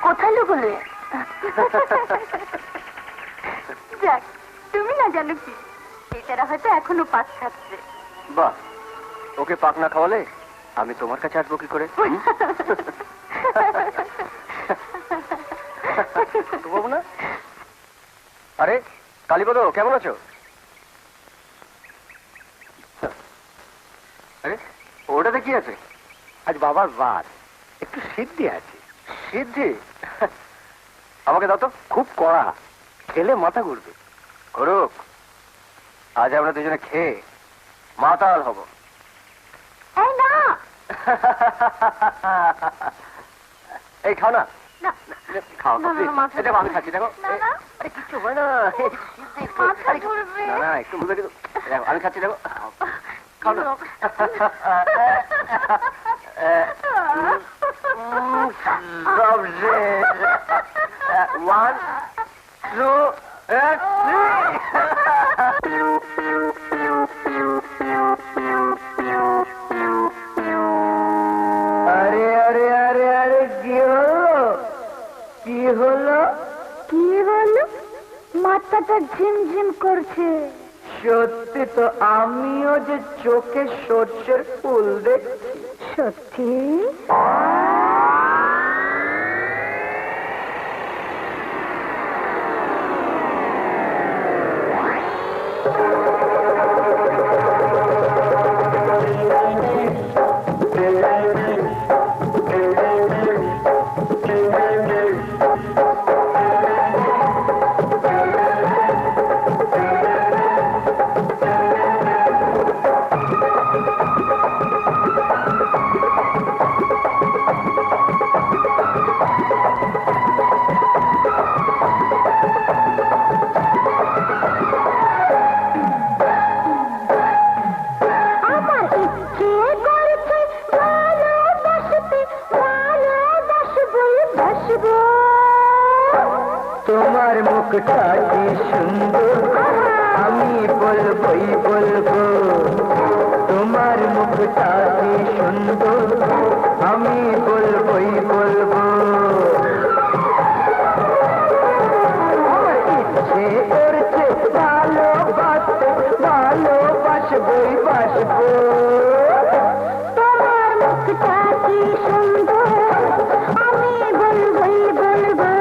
কোথায় লুকোলে? যাক, তুমি না জানো কি, এটারা হয়তো এখনো পাক খাচ্ছে। বাহ, ওকে পাক না খাওয়ালে আমি তোমার কাছে আসবো কি করে? বাবু না? আরে কালীপদ, কেমন আছো? আরে ওটাতে কি আছে? আজ বাবার বার, একটু সিদ্ধি আছে। সিদ্ধি? আমাকে দাও তো। খুব কড়া, খেলে মাথা ঘুরবে। করুক, আজ আমরা দুজনে খেয়ে মাতাল হব। এই না, এই খাও না। না, খাও না, না, মাথা দেখো আমি খাচ্ছি, দেখো। না, না। আরে কিচ্ছু হয় না। মাথা ঘুরবে। না না, একটু বুঝে দেখো, আমি খাচ্ছি, দেখো। খাও না। One, two, and আরে আরে আরে আরে কি হলো? কি হলো? কি বলো? মাথাটা ঝিমঝিম করছে। সত্যি তো, আমিও যে চোখে সর্ষের ফুল দেখছি। সত্যি? তোমার মুখটা কি সুন্দর, আমি বলবই বলবো। তোমার মুখটা কি সুন্দর, আমি বলবই বলবো। আমার ইচ্ছে করছে ভালোবাসতে, ভালোবাসবই বাসবো। তোমার মুখটা কি সুন্দর, আমি বলবই বলবো।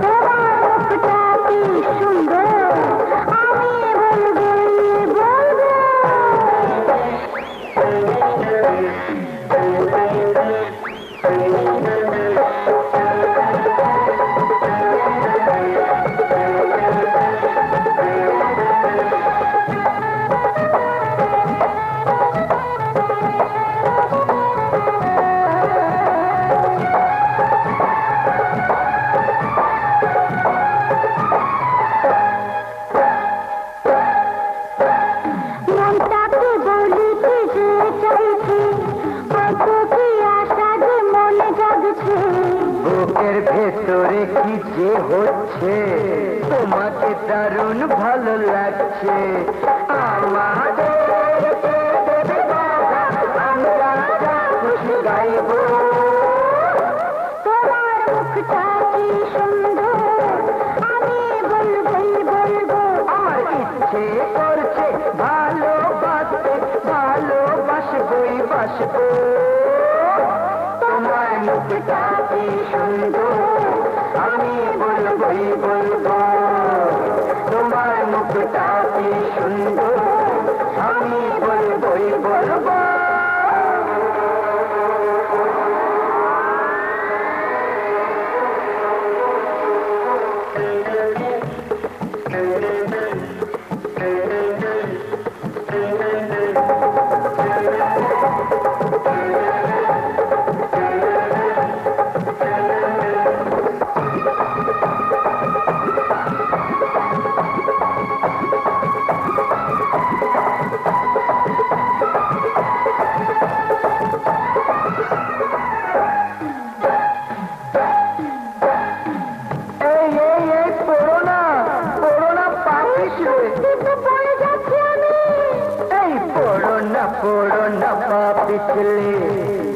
তোমার মুখটা কি সুন্দর, আমি বলবই বলবো। মনটাকে বলিতে যে চাইছি, কত কি আশা যে মনে জাগছে। বুকের ভেতরে কি যে হচ্ছে, তোমাকে দারুণ ভালো লাগছে। আমাদের আমরা যা খুশি গাইবো। তোমার মুখটা কি সুন্দর, আমি বলবই বলবো। আমার ইচ্ছে করছে বাসবো তোমার মুখটা কি সুন্দর আমি বলবই বলবো তোমার মুখটা কি সুন্দর আমি বলবই বলবো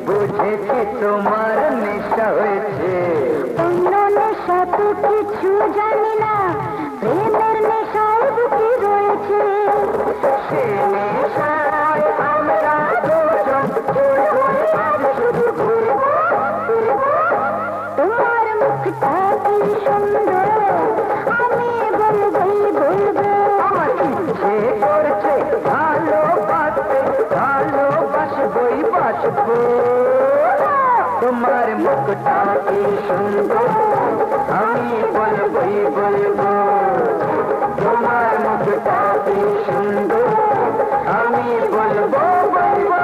বুঝেছি তোমার নেশা হয়েছে অন্য নেশা তো কিছু জানি না প্রেমের নেশায় বুকে রয়েছে সে নেশায় আমরা দুজন শুধু ঘুরবো তোমার মুখটা কি সুন্দর আমি বলবই বলবো আমার ইচ্ছে করছে ভালোবাসতে ভালোবাসবই বাসবো তোমার মুখটা কি সুন্দর আমি বলবই বলবো তোমার মুখটা কি সুন্দর আমি বলবো বলবো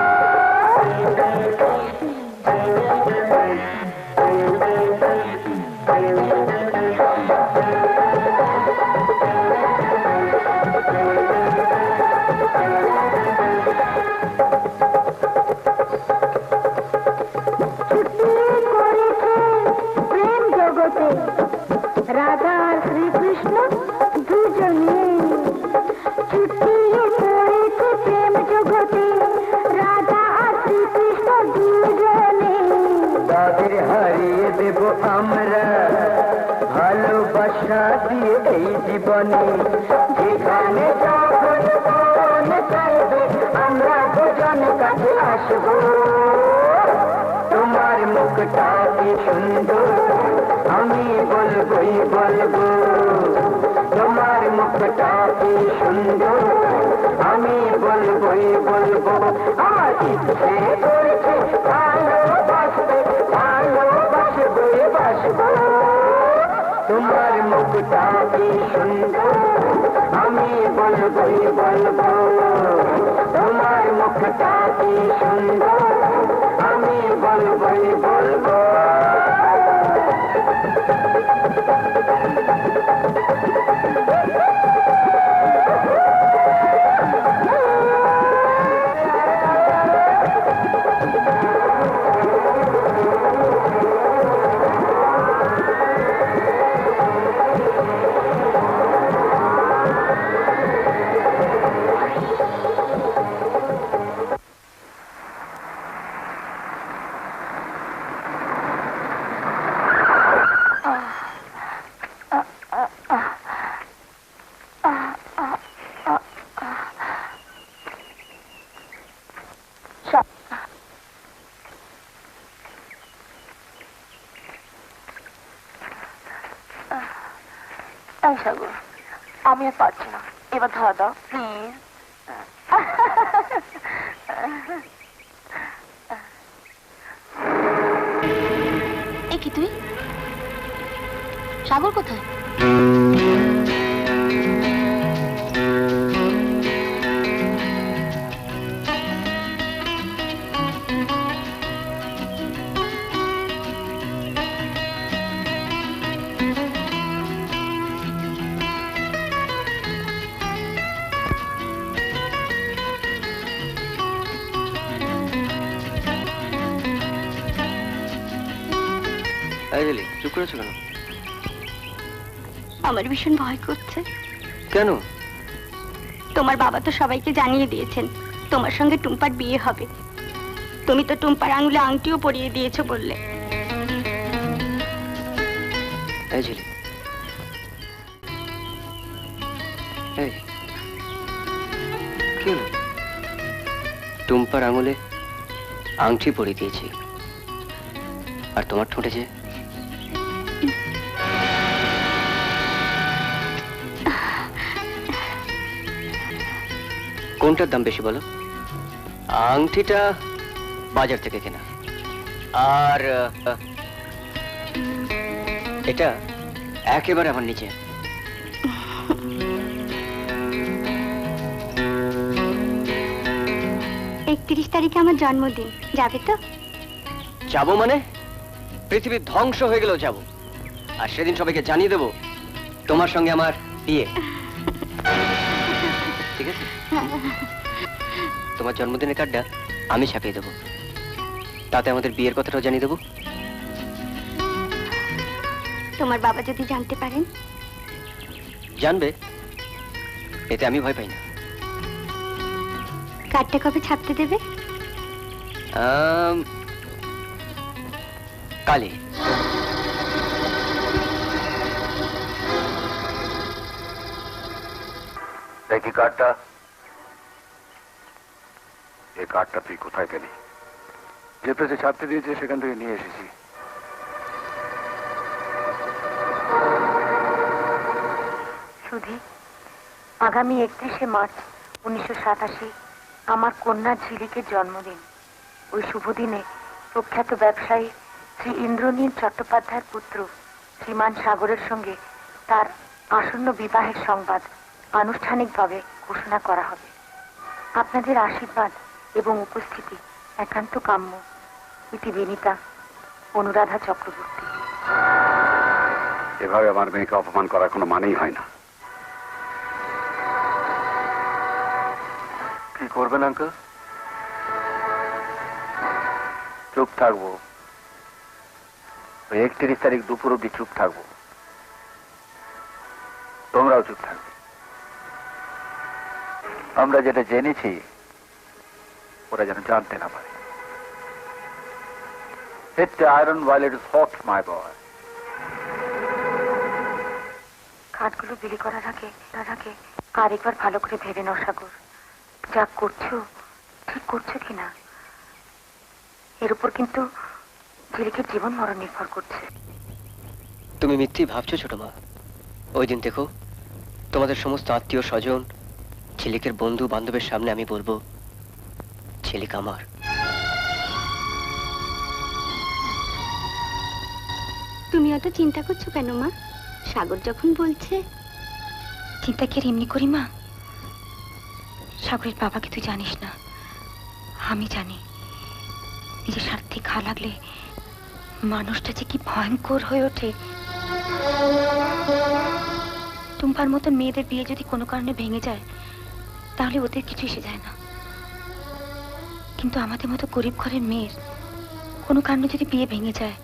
প্রেম জগতে রাধা আর শ্রীকৃষ্ণ দুজনে ছুটিয়ে পড়েছে প্রেম জগতে রাধা আর শ্রীকৃষ্ণ দুজনে তাদের হারিয়ে দেব আমরা ভালোবাসা দিয়ে এই জীবনে যেখানে যখন মন চাইবে আমরা দুজন কাছে আসবো তোমার মুখটা কি সুন্দর আমি বলবই বলবো তোমার মুখটা কি সুন্দর আমি বলবই বলবো আমার ইচ্ছে করেছে ভালোবাসবে ভালোবাসবই বাসবো তোমার মুখটা কি সুন্দর আমি বলবই বলবো তোমার মুখটা কি সুন্দর আমি বলবই বলবো সাগর আমি আর পারছি না এবার ধরা দাও প্লিজ এ কি তুই সাগর কোথায় চুপ করেছো কেন? আমার ভীষণ ভয় করছে। কেন? তোমার বাবা তো সবাইকে জানিয়ে দিয়েছেন তোমার সঙ্গে টুম্পার বিয়ে হবে। তুমি তো টুম্পার আঙুলে আংটিও পরিয়ে দিয়েছো বললে। এই ঝিলি, এই কি হলো? টুম্পার আঙুলে আংটি পরিয়ে দিয়েছি, আর তোমার ঠোঁটে যে কোনটার দাম বেশি বলো? আংটিটা বাজার থেকে কেনা, আর এটা একেবারে আমার নিচে। 31 তারিখে আমার জন্মদিন, যাবে তো? যাবো মানে পৃথিবী ধ্বংস হয়ে গেলেও যাবো, আর সেদিন সবাইকে জানিয়ে দেবো তোমার সঙ্গে আমার বিয়ে। ঠিক আছে? তোমার জন্মদিনের কার্ডটা আমি ছাপিয়ে দেবো, তাতে আমাদের বিয়ের কথাটাও জানিয়ে দেবো। তোমার বাবা যদি জানতে পারেন? জানবে, এতে আমি ভয় পাই না। কার্ডটা কবে ছাপতে দেবে? কালি। দেখি কার্ডটা। এই কার্ডটা তুই কোথায় পেলি? যে প্রেসে ছাপতে দিয়েছে সেখান থেকে নিয়ে এসেছি। সুধী, আগামী 31শে মার্চ 1987 আমার কন্যা ঝিলিকের জন্মদিন। ওই শুভ দিনে প্রখ্যাত ব্যবসায়ী শ্রী ইন্দ্রনীল চট্টোপাধ্যায়ের পুত্র শ্রীমান সাগরের সঙ্গে তার আসন্ন বিবাহের সংবাদ আনুষ্ঠানিকভাবে ঘোষণা করা হবে। আপনাদের আশীর্বাদ এবং উপস্থিতি একান্ত কাম্য। ইতি বিনীতা, অনুরাধা চক্রবর্তী। এভাবে আমার মেয়েকে অপমান করার কোনো মানেই হয় না। কি করবেন আঙ্কেল? চুপ থাকবো। 31 তারিখ দুপুর অব্দি চুপ থাকবো। তোমরাও চুপ থাকবে। আমরা যেটা জেনেছি ওরা যেন জানতে না পারে। Hit the iron while it is hot, my boy. কাঠগুলো বিলি করার আগে আরেকবার ভালো করে ভেবে নাও সাগর, যা করছো ঠিক করছো কিনা। এর উপর কিন্তু ঝিলিকের জীবন মরণ নির্ভর করছে। তুমি মিথ্যে ভাবছো ছোট মা। ওই দিন দেখো, তোমাদের সমস্ত আত্মীয় স্বজন, ঝিলিকের বন্ধু বান্ধবের সামনে আমি বলবো ঝিলিক আমার। তুমি অত চিন্তা করছো কেন মা? সাগর যখন বলছে। চিন্তা কি এমনি করি মা? সাগরের বাবাকে তুই জানিস না, আমি জানি। নিজের স্বার্থে খা লাগলে মানুষটা যে কি ভয়ঙ্কর হয়ে ওঠে। টুম্পার মতো মেয়েদের বিয়ে যদি কোনো কারণে ভেঙে যায় তাহলে ওদের কিছু এসে যায় না, কিন্তু আমাদের মতো গরিব ঘরের মেয়ের কোনো কারণে যদি বিয়ে ভেঙে যায়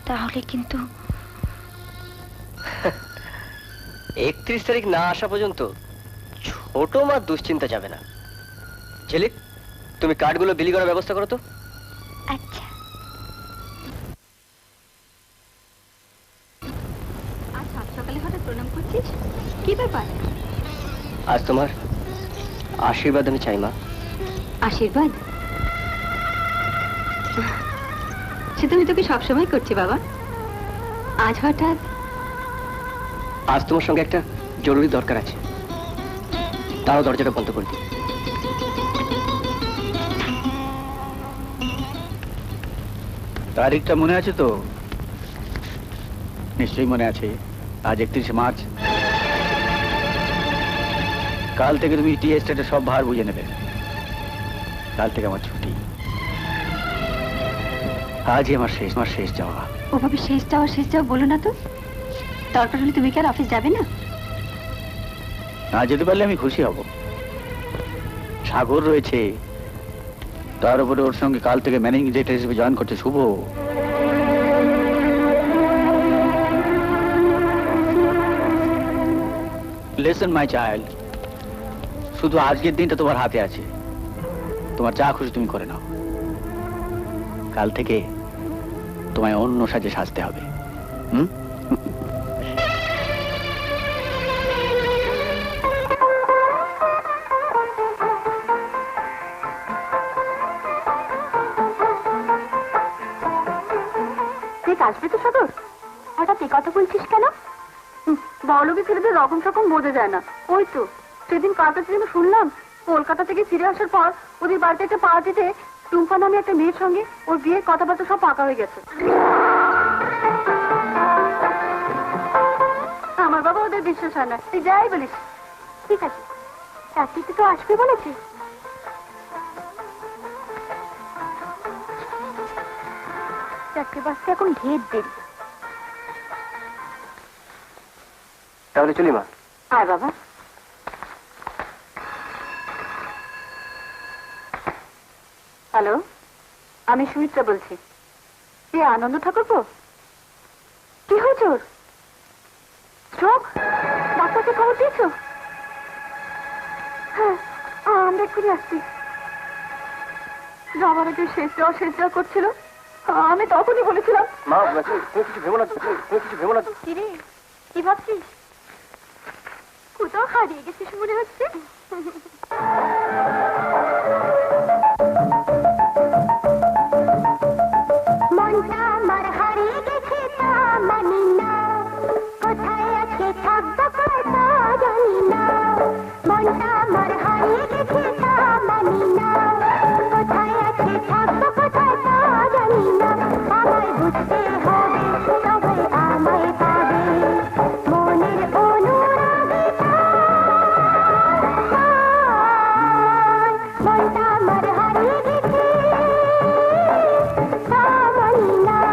তাহলে কিন্তু 31 তারিখ না আসা পর্যন্ত ছোট মা দুশ্চিন্তা যাবে না। ঝিলিক, তুমি কার্ডগুলো বিলি করার ব্যবস্থা করো তো। আচ্ছা। আজ সাত সকালে হঠাৎ প্রণাম করছিস, কি ব্যাপার? আজ তোমার আশীর্বাদ আমি চাই মা। আশীর্বাদ? সে তুমি তোকে সবসময় করছি বাবা, আজ হঠাৎ? আজ তোমার সঙ্গে একটা জরুরি দরকার আছে, তাও দরজাটা বন্ধ করে দিই। তারিখটা মনে আছে তো? নিশ্চয়ই মনে আছে। আজ 31শে মার্চ। কাল থেকে তুমি টি এস্টেটে সব ভার বুঝে নেবে। কাল থেকে আমার ছুটি। আজই আমার শেষ যাওয়া। ওভাবে শেষ যাওয়া বলো না তো। দরকার হলে তুমি কি আর অফিস যাবে না? না যেতে পারলে আমি খুশি হব। সাগর রয়েছে, তার উপরে ওর সঙ্গে কাল থেকে ম্যানেজিং ডিরেক্টর হিসেবে জয়েন করছে শুভ। লিসেন মাই চাইল্ড, শুধু আজকের দিনটা তোমার হাতে আছে। তোমার যা খুশি তুমি করে নাও। কাল থেকে তোমায় অন্য সাজে সাজতে হবে। আসবে তো সাগর? হঠাৎ এ কথা বলছিস কেন? বড়লোকের ছেলেদের রকম সকম বোঝা যায় না। ওই তো সেদিন কার কাছে যেন শুনলাম, কলকাতা থেকে ফিরে আসার পর ওদের বাড়িতে একটা পার্টিতে টুম্পা নামে একটা মেয়ের সঙ্গে ওর বিয়ের কথাবার্তা সব পাকা হয়ে গেছে। আমার বাবা ওদের বিশ্বাস হয় না, তুই যাই বলিস। ঠিক আছে, চাকরিতে তো আসবে বলেছে। চাকরি বাসতে এখন ঢের দেরি। তাহলে চলি মা। আয় বাবা। হ্যালো, আমি সুমিত্রা বলছি। কে আনন্দ ঠাকুরপো? কি হয়েছে ওর? স্ট্রোক? ডাক্তারকে খবর দিয়েছো? হ্যাঁ, আমরা এক্ষুনি আসছি। যাওয়ার আগে শেষ দেওয়া করছিল, আমি তখনই বলেছিলাম। মা তুমি কিছু ভেবো না, তুমি কিছু ভেবো না। কি রে, কি ভাবছিস? কোথাও হারিয়ে গেছিস মনে হচ্ছে। মনটা আমার হারিয়ে গেছে, তা মানি না। কোথায় আছে থাকবো তা জানি না। মনটা আমার হারিয়ে গেছে, তা মানি না। কোথায় আছে থাকবো তা জানি না। আমায় বুঝতে হবে, তবে আমায় পাবে। মনের অনুরাগে মনটা আমার হারিয়ে গেছে, তা মানি না।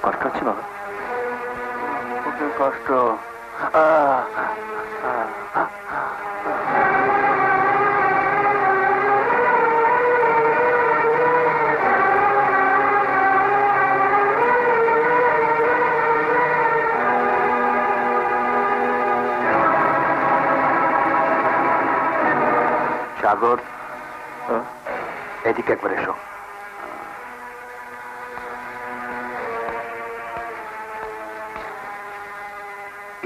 কষ্ট হচ্ছে বাবা? বুকের কষ্ট। সাগর, এদিকে একবার এসো।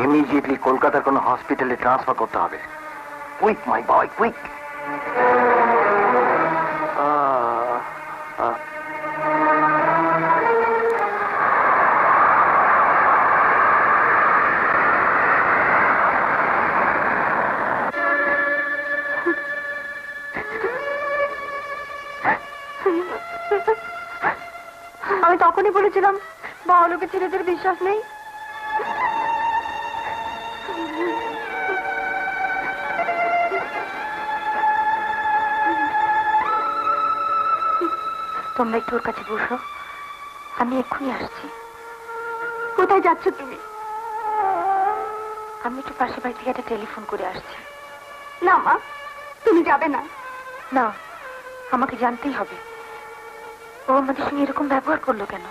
ইমিডিয়েটলি কলকাতার কোনো হসপিটালে ট্রান্সফার করতে হবে। কুইক মাই বয়, কুইক। আমি তখনই বলেছিলাম বাবালোকে ছেলেদের বিশ্বাস নেই। তোমরা একটু ওর কাছে বসো, আমি এক্ষুনি আসছি। কোথায় যাচ্ছ তুমি? আমি একটু পাশের বাড়ি থেকে একটা টেলিফোন করে আসছি। না মা, তুমি যাবে না। না, আমাকে জানতেই হবে ও আমাদের সঙ্গে এরকম ব্যবহার করলো কেন।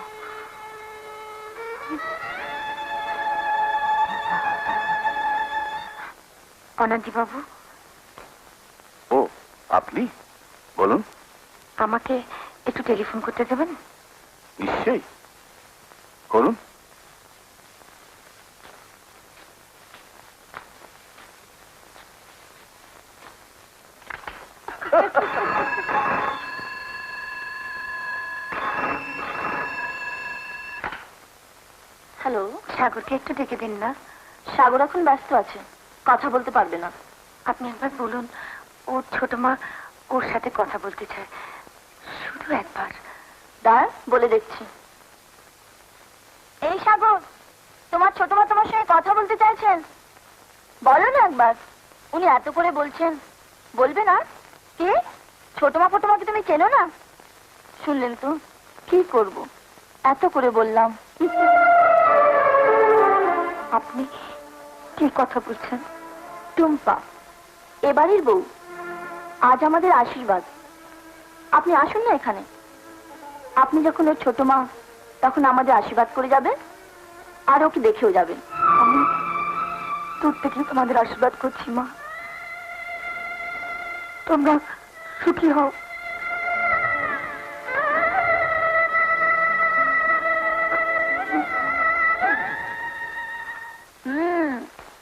অনাদি বাবু। ও, আপনি বলুন। আমাকে একটু টেলিফোন করতে দেবেন? নিশ্চয়ই, করুন। হ্যালো, সাগরকে একটু ডেকে দিন না। সাগর এখন ব্যস্ত আছে, কথা বলতে পারবে না। আপনি একবার বলুন, ওর ছোট মা ওর সাথে কথা বলতে চায়, শুধু একবার। দাঁড়, বলে দেখছি। এই সাগর, তোমার ছোট মা তোমার সঙ্গে কথা বলতে চাইছেন, বলো না একবার। উনি এত করে বলছেন, বলবে না? কে? ছোট মা ফটোমাকে তুমি চেনো না? শুনলেন তো, কি করব, এত করে বললাম। আপনি কি কথা বলছেন? টুম্পা এবারের বউ, আজ আমাদের আশীর্বাদ। আপনি আসুন না এখানে। আপনি যখন ওর ছোট মা, তখন আমাদের আশীর্বাদ করে যাবেন, আর ওকে দেখেও যাবেন। আমি দূর থেকে তোমাদের আশীর্বাদ করছি মা, তোমরা সুখী হও।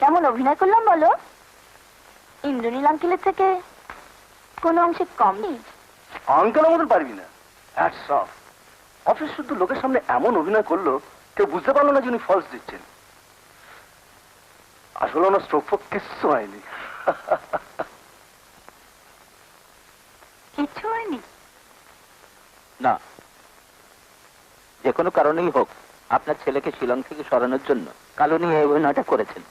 কেমন অভিনয় করলাম বলো? ইন্দ্রনীল আঙ্কেলের থেকে কোনো অংশে কম নেই। আঙ্কেল আমাদের পারবি না। Hats off. অফিস শুদ্ধ লোকের সামনে এমন অভিনয় করলো, কেউ বুঝতে পারলো না যে উনি ফলস দিচ্ছেন। আসলে ওনার স্ট্রোক ফোক কিচ্ছু হয়নি। কিচ্ছু হয়নি? না, যে কোনো কারণেই হোক আপনার ছেলেকে শিলং থেকে সরানোর জন্য কালুনি এই অভিনয়টা করেছেন।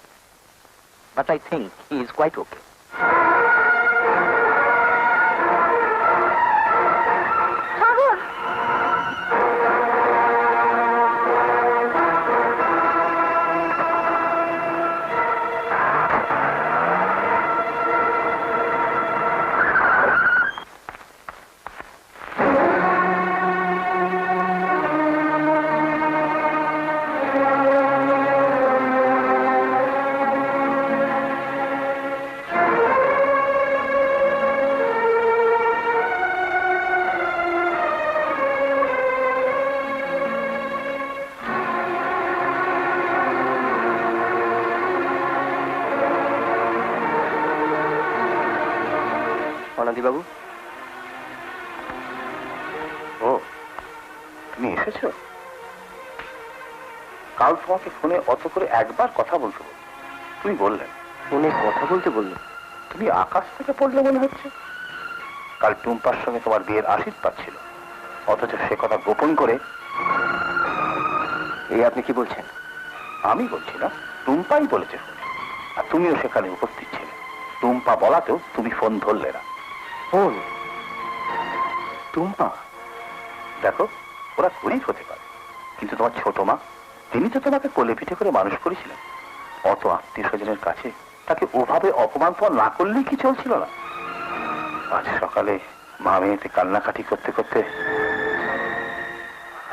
But I think he is quite okay. বাবু, ও, তুমি এসেছো? কাল তোমাকে ফোনে অত করে একবার কথা বলতে বলল, তুমি বললেন। ফোনে কথা বলতে বললো? তুমি আকাশ থেকে পড়লে মনে হচ্ছে। কাল টুম্পার সঙ্গে তোমার বিয়ের আশীর্বাদ ছিল, অথচ সে কথা গোপন করে। এই আপনি কি বলছেন? আমি বলছি না, টুম্পাই বলেছে ফোনে, আর তুমিও সেখানে উপস্থিত ছিলে। টুম্পা বলাতেও তুমি ফোন ধরলে না। ফোন? টুম্পা, দেখো, ওরা গরিব হতে পারে, কিন্তু তোমার ছোট মা, তিনি তো তোমাকে কোলে পিঠে করে মানুষ করেছিলেন। অত আত্মীয় স্বজনের কাছে তাকে ওভাবে অপমান না করলেই কি চলছিল না? আজ সকালে মা মেয়েতে কান্নাকাটি করতে করতে।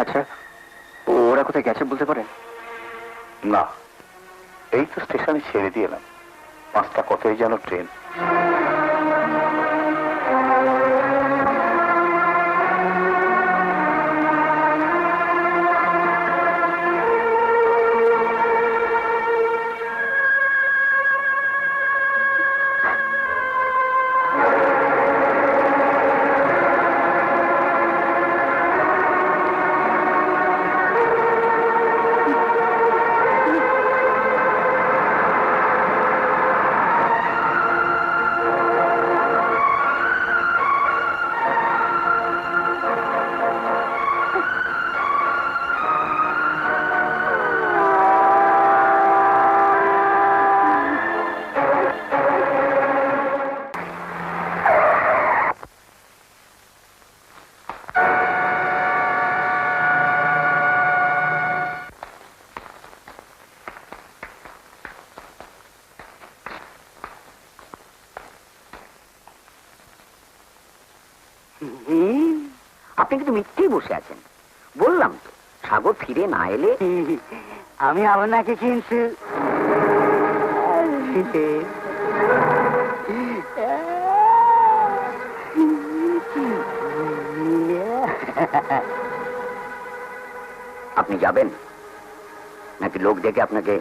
আচ্ছা, ওরা কোথায় গেছে বলতে পারেন? না, এই তো স্টেশনে ছেড়ে দিয়ে এলাম। 5টা কতই যেন ট্রেন। আপনি কিন্তু মিথ্যেই বসে আছেন। বললাম তো, সাগর ফিরে না এলে। আমি আপনাকে কিন্তু আপনি যাবেন নাকি লোক দেখে আপনাকে?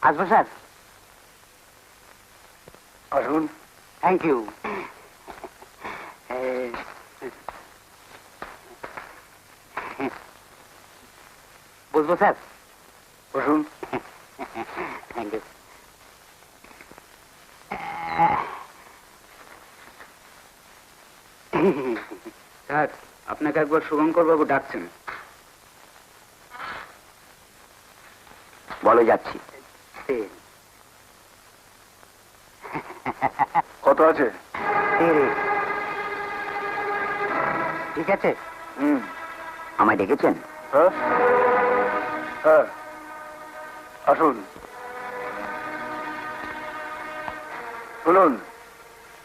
আসবো স্যার? আসুন। Thank you. বলবো স্যার? বসুন। Thank you. স্যার, আপনাকে একবার শুভঙ্কর বাবু ডাকছেন। বলো, যাচ্ছি। কত আছে? ঠিক আছে। আমায় ডেকেছেন? হ্যাঁ হ্যাঁ, আসুন। শুনুন,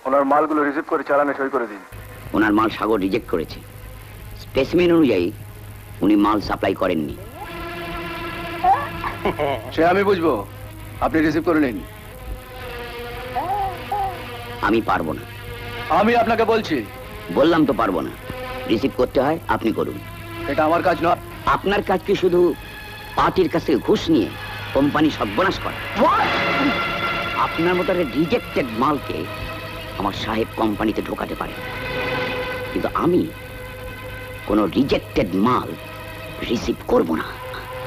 ওনার মালগুলো রিসিভ করে চালানে সই করে দিন। ওনার মাল সাগর রিজেক্ট করেছে। স্পেসিমেন অনুযায়ী উনি মাল সাপ্লাই করেননি। সে আমি বুঝবো, আপনি রিসিভ করে নিন। আমি পারবো না। আমি আপনাকে বলছি। বললাম তো পারবো না। রিসিভ করতে হয় আপনি করুন। এটা আমার কাজ নয়। আপনার কাজ কি শুধু পার্টির কাছ থেকে ঘুষ নিয়ে কোম্পানি সর্বনাশ করা? আপনার মতো রিজেক্টেড মালকে আমার সাহেব কোম্পানিতে ঢোকাতে পারে, কিন্তু আমি কোনো রিজেক্টেড মাল রিসিভ করব না।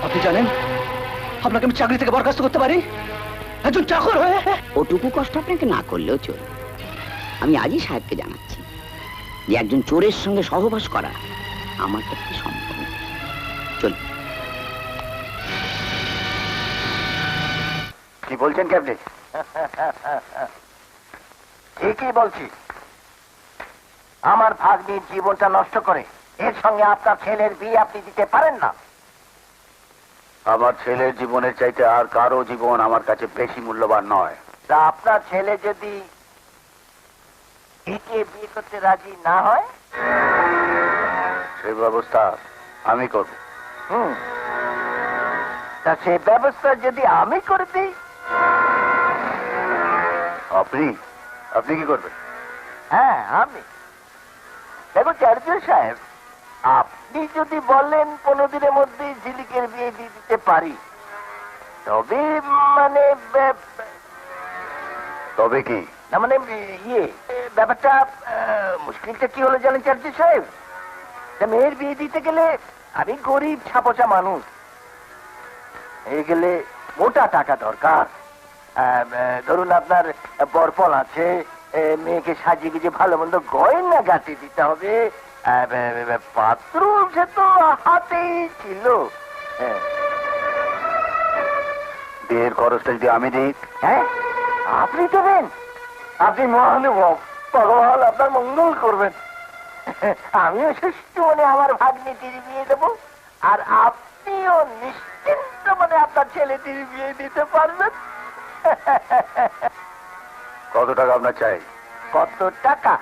আপনি জানেন আপনাকে আমি চাকরি থেকে বরখাস্ত করতে পারি একজন চাকর হয়ে? ওটুকু কষ্ট আপনাকে না করলেও চলবে। আমি আজই সাহেবকে জানাচ্ছি যে একজন চোরের সঙ্গে সহবাস করা আমার পক্ষে সম্ভব না। চল। কি বলছেন ক্যাপ্টেন? ঠিকই বলছি। আমার ভাগ্নির জীবনটা নষ্ট করে এর সঙ্গে আপনার ছেলের বিয়ে আপনি দিতে পারেন না। আমার ছেলের জীবনের চাইতে আর কারো জীবন আমার কাছে বেশি মূল্যবান নয়। তা আপনার ছেলে যদি একে বিয়ে করতে রাজি না হয়? সেই ব্যবস্থা আমি করব। তা সেই ব্যবস্থা যদি আমি করে দিই? আপনি আপনি কি করবেন? হ্যাঁ, আমি। দেখুন চার্জুল সাহেব, আপনি যদি বলেন 15 দিনের মধ্যে ঝিলিকের বিয়ে দিয়ে দিতে পারি, তবে মানে তবে কি? না মানে ব্যাপারটা মুশকিলটা কি হলো জানেন চার্জুল সাহেব? মেয়ের বিয়ে দিতে গেলে আমি গরিব ছাপোচা মানুষ, হয়ে গেলে মোটা টাকা দরকার। ধরুন আপনার বরপণ আছে, মেয়েকে সাজিয়ে গুজিয়ে ভালো মন্দ গয়না গাঁটি দিতে হবে, পাত্র সে তো হাতেই ছিল। বিয়ের খরচটা যদি আমি দিই? হ্যাঁ, আপনি দেবেন? আপনি মহানুভব, ভগবান আপনার মঙ্গল করবেন। আমিও সুস্থ মনে আমার ভাগ্নিটির বিয়ে দেবো, আর আপনিও নিশ্চিন্ত মনে আপনার ছেলেটির বিয়ে দিতে পারবেন। কত টাকা আপনার চাই? কত টাকা?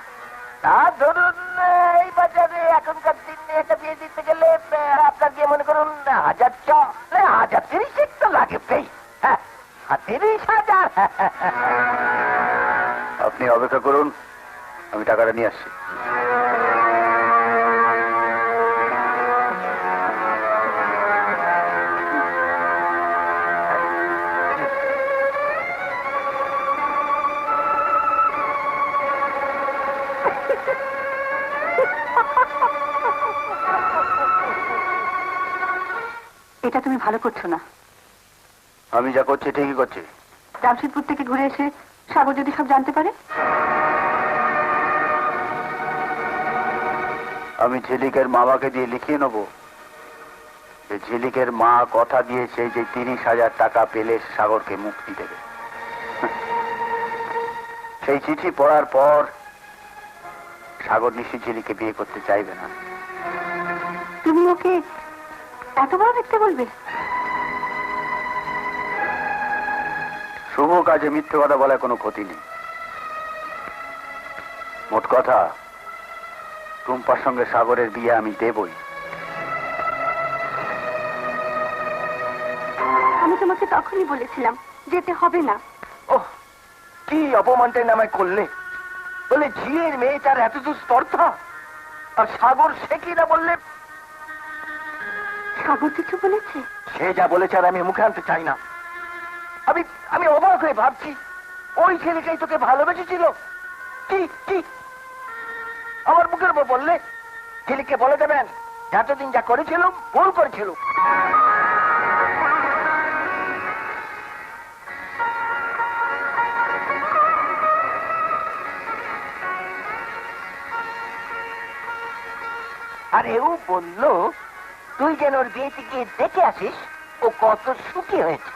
তা ধরুন, এই বাজারে এখনকার দিনে একটা বিয়ে দিতে গেলে আপনার দিয়ে মনে করুন 1030 তো লাগবেই। হ্যাঁ, 30,000। আপনি অপেক্ষা করুন, আমি টাকাটা নিয়ে আসছি। এটা তুমি ভালো করছো না। আমি যা করছি ঠিকই করছি। জামশেদপুর থেকে ঘুরে এসে সাগর যদি সব জানতে পারে? আমি ঝিলিকের মামাকে দিয়ে লিখিয়ে নেব যে ঝিলিকের মা কথা দিয়েছে যে 30,000 টাকা পেলে সাগরকে মুক্তি দেবে। সেই চিঠি পড়ার পর সাগর নিশ্চয়ই ঝিলিকে বিয়ে করতে চাইবে না। তুমি ওকে এত বড় দেখতে বলবে? শুভ কাজে মিথ্যে কথা বলার কোনো ক্ষতি নেই। মোট কথা, টুম্পার সঙ্গে সাগরের বিয়ে আমি দেবই। আমি তোমাকে তখনই বলেছিলাম যেতে হবে না। ওহ, কি অপমানটাই নামায় করলে! বলে ঝিয়ের মেয়েটার এত দূর স্পর্ধা, আর সাগর সে কি না বললে? সাগর কিছু বলেছে? সে যা বলেছে আর আমি মুখে আনতে চাই না। আমি অবাক হয়ে ভাবছি, ওই ছেলেটাই তোকে ভালোবেসেছিল। কি কি আমার মুখের উপর বললে? ছেলেকে বলে দেবেন এতদিন যা করেছিল ভুল করেছিল। আর এও বলল তুই যেন ওর বিয়েতে গিয়ে দেখে আসিস ও কত সুখী হয়েছে।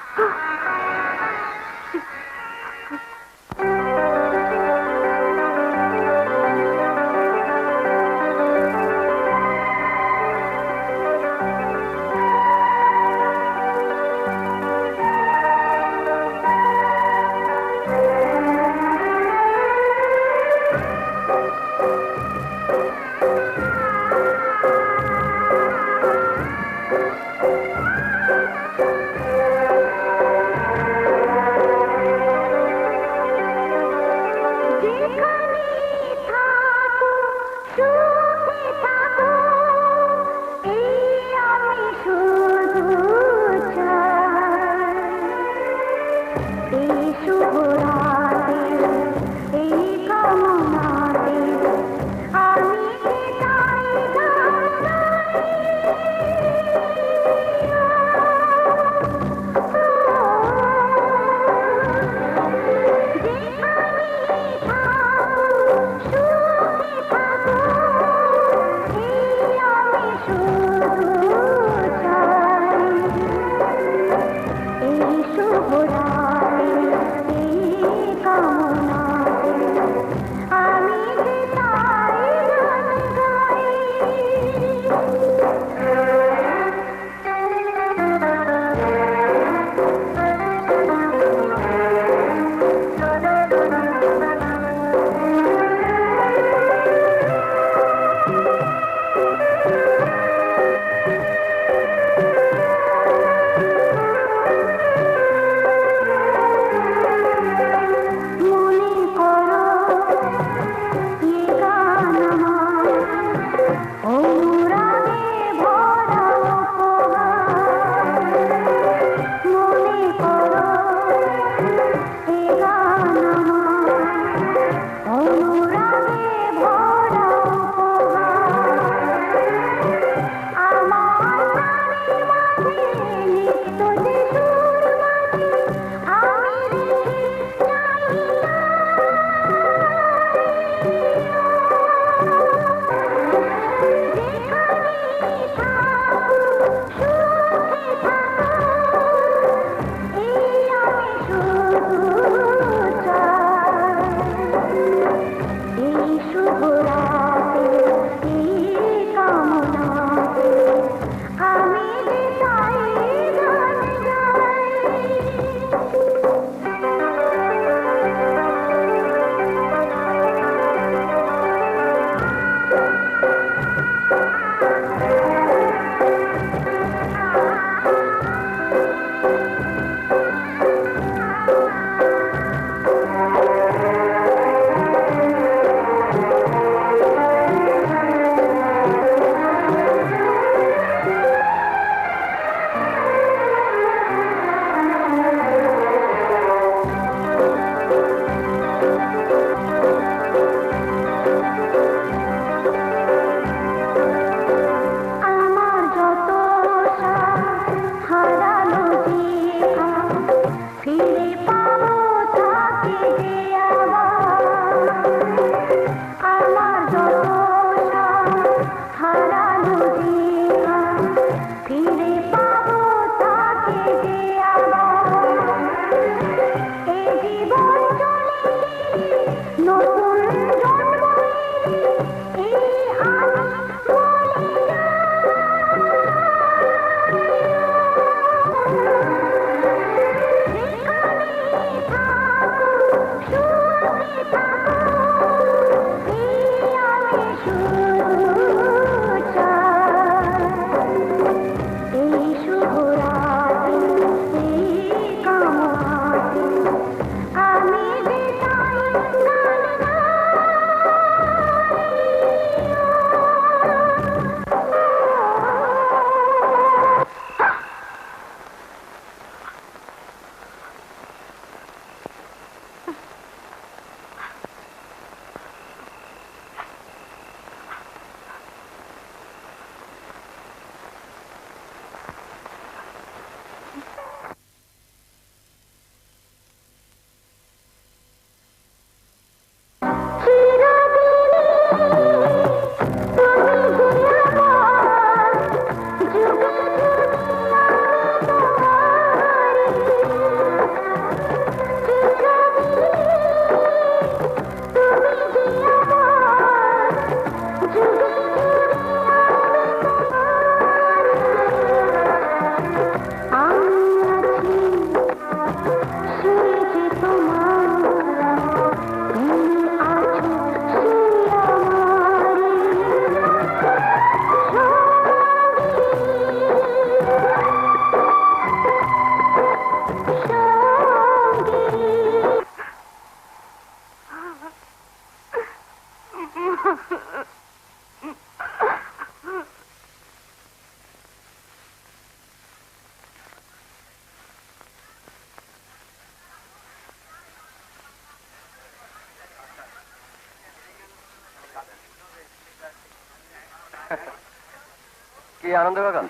কি আনন্দ কাকা,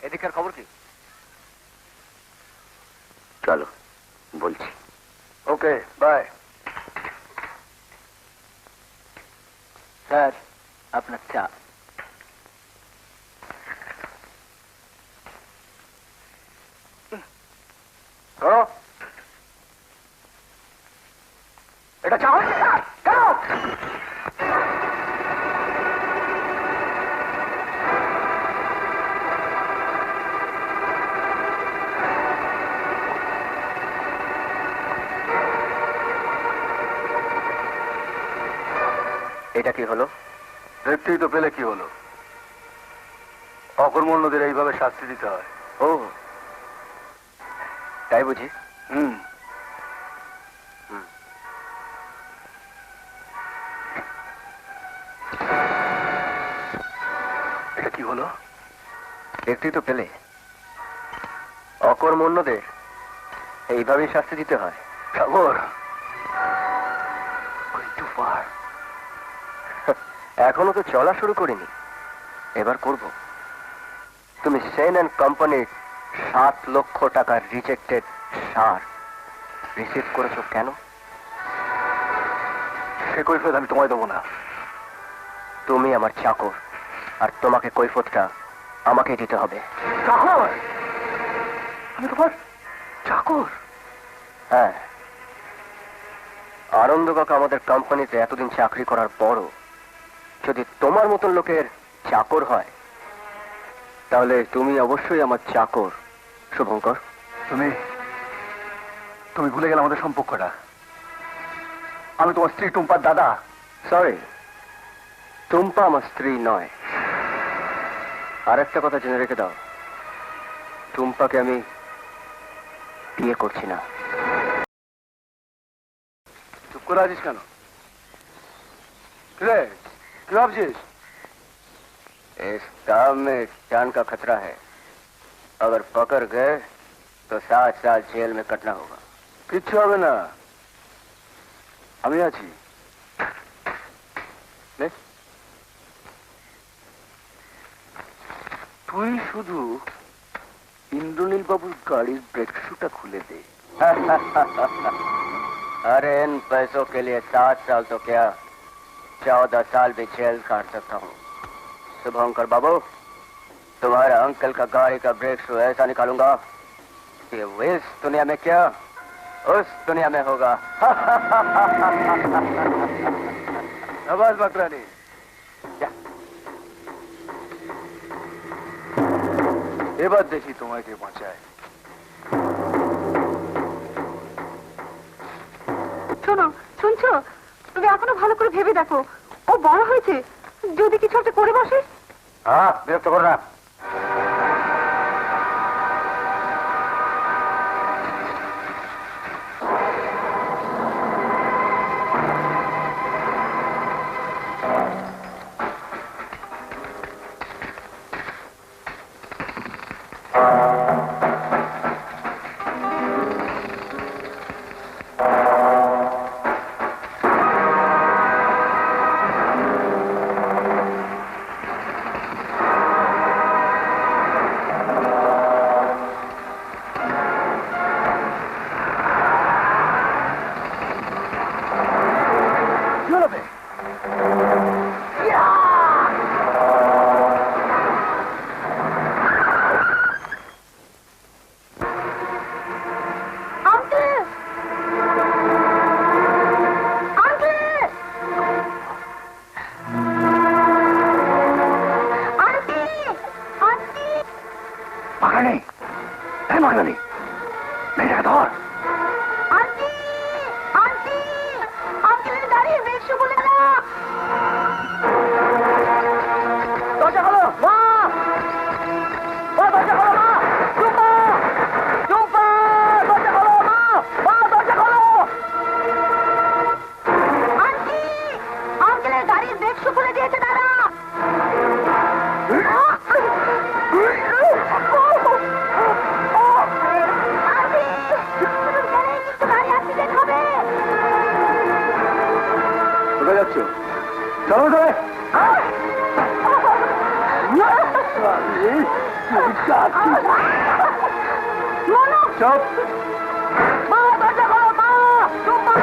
এদিককার খবর কি? চলো বলছি। Okay bye. স্যার আপনার চা। ধরো এটা চা হচ্ছে না কেন? এটা কি হলো? দেখতেই তো পেলে কি হলো, অকর্মণ্যদের এইভাবে শাস্তি দিতে হয়। ও তাই বুঝি? হুম। এটা কি হলো? দেখতেই তো পেলে, অকর্মণ্যদের এইভাবেই শাস্তি দিতে হয়। সাগর, too far. এখনো তো চলা শুরু করিনি, এবার করব। তুমি সেন অ্যান্ড কোম্পানির 7 লক্ষ টাকার রিজেক্টেড সার রিসিভ করেছো কেন? সে কৈফিয়ত আমি তোমায় দেবো না। তুমি আমার চাকর, আর তোমাকে কৈফিয়তটা আমাকে দিতে হবে। চাকর? আমি তোমার চাকর? হ্যাঁ, আনন্দ কাকা আমাদের কোম্পানিতে এতদিন চাকরি করার পরও যদি তোমার মতন লোকের চাকর হয়, তাহলে তুমি অবশ্যই আমার চাকর। শুভঙ্কর, তুমি ভুলে গেলে আমাদের সম্পর্কটা। আমি তোমার স্ত্রী টুম্পার দাদা। সরি, টুম্পা আমার স্ত্রী নয়। আর একটা কথা জেনে রেখে দাও, টুম্পাকে আমি বিয়ে করছি না। চুপ করে আছিস কেন? রে, কি ভাবছিস? इस काम में जान का खतरा है, अगर पकड़ गए तो 7 साल जेल में कटना होगा। কিচ্ছু হবে না, আমি আছি। নে, তুই শুধু ইন্দ্রনীল বাবুর গাড়ির ব্রেক শুটা খুলে দে। अरे इन पैसों के लिए 7 साल तो क्या, 14 साल भी जेल काट सकता हूँ। शुभंकर बाबू, तुम्हारे अंकल का गाड़ी का ब्रेक शू ऐसा निकालूंगा कि वो इस दुनिया में क्या उस दुनिया में होगा। আবাজ বাকরানি। এবার দেখি তোমাকে বাঁচায়। শোনো, শুনছো? তুমি এখনো ভালো করে ভেবে দেখো, ও বড় হয়েছে, যদি কিছু একটা করে বসে। হ্যাঁ, বিরক্ত কর না। যাচ্ছ? চলো চলে। চুপ। মা, দরজা খোলো, মা! চুপ, মা!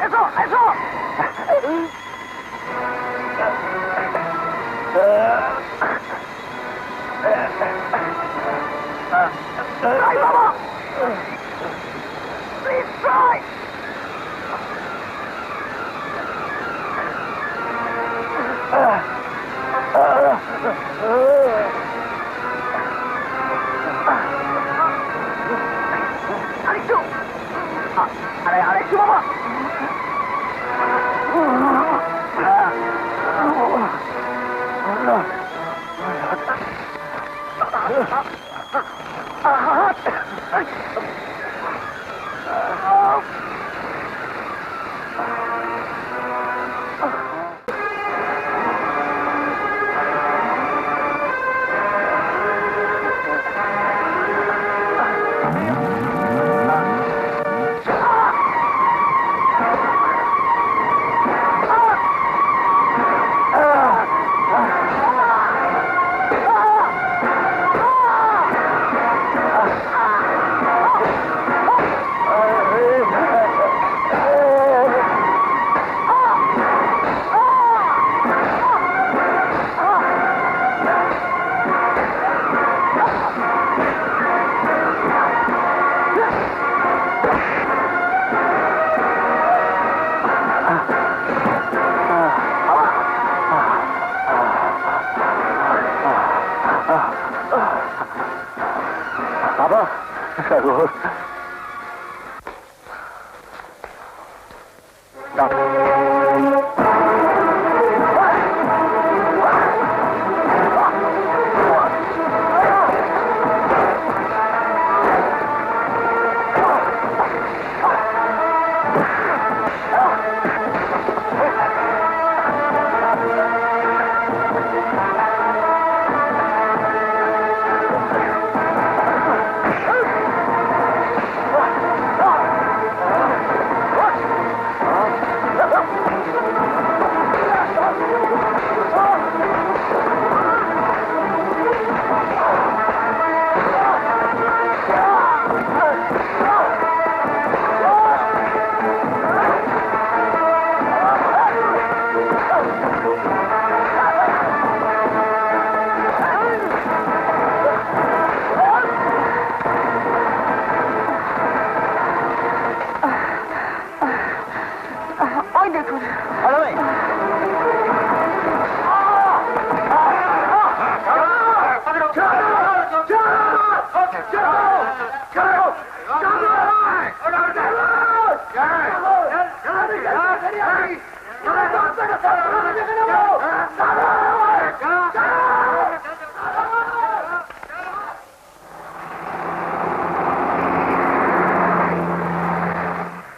এসো এসো বাবা প্লিজ ট্রাই আরেকটু আরেকটু বাবা বাবা সাগর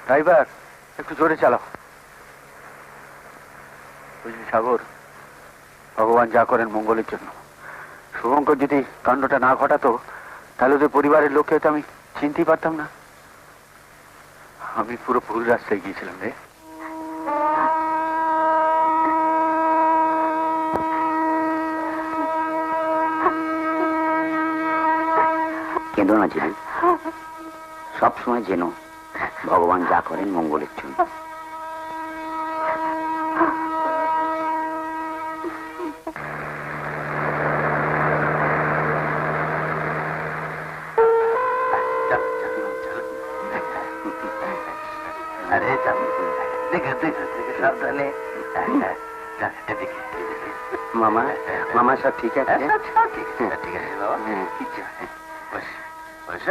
ড্রাইভার একটু জোরে চালাও বুঝলি সাগর ভগবান যা করেন মঙ্গলের জন্য শুভঙ্কর যদি কাণ্ডটা না ঘটাতো তাহলে ওদের পরিবারের লোককে তো আমি চিনতেই পারতাম না আমি পুরো ভুল রাস্তায় গিয়েছিলাম রে কেঁদো না জিবি সবসময় যেন ভগবান যা করেন মঙ্গলের জন্য আরে দেখে দেখে দেখে সাবধানে মামা মামা সব ঠিক আছে ঠিক আছে ঠিক আছে বাবা কিচ্ছু বস বস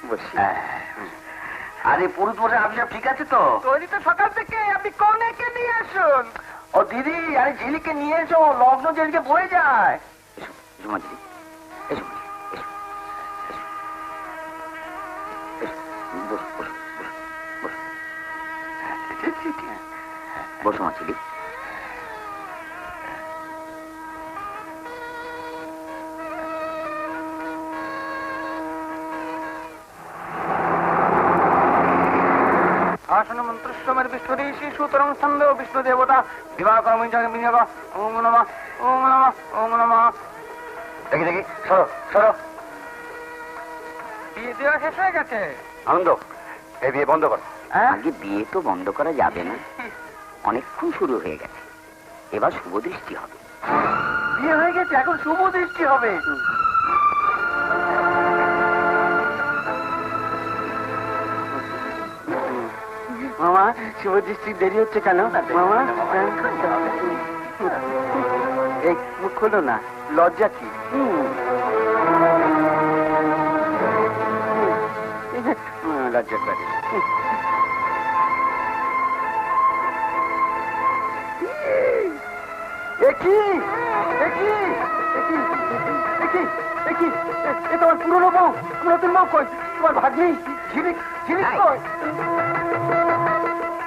বসি আরে পুরুষ বসে আপনি সব ঠিক আছে তো তৈরি তো সকাল থেকে আপনি কনেকে নিয়ে আসুন ও দিদি আরে ঝিলিকে নিয়ে এসো লগ্ন যেদিকে বয়ে যায় এসো এসো মা দিদি এসো এসো এসো বসো বসো বসো বসো মা দিদি আসন মন্ত্রস্বমের বিষ্ণুদেশী সুতরং সন্দেহ বিষ্ণু দেবতা বিবাহ কর্মী বিনিয়োগ ওম নমঃ ওম নমঃ ওম নমঃ দেখি দেখি সরো সরো বিয়ে দেওয়া শেষ হয়ে গেছে আনন্দ এই বিয়ে বন্ধ করো। আগে বিয়ে তো বন্ধ করা যাবে না, অনেকক্ষণ শুরু হয়ে গেছে, এবার শুভ দৃষ্টি হবে। বিয়ে হয়ে গেছে, এখন শুভ দৃষ্টি হবে। মামা, শুভ দৃষ্টির দেরি হচ্ছে কেন মামা? এই মুখ খোলো না, লজ্জা কি? লজ্জা করে। তোমার পুরনো বউ, নতুন বউ কই? তোমার ভাগ্নি ঝিলিক কই?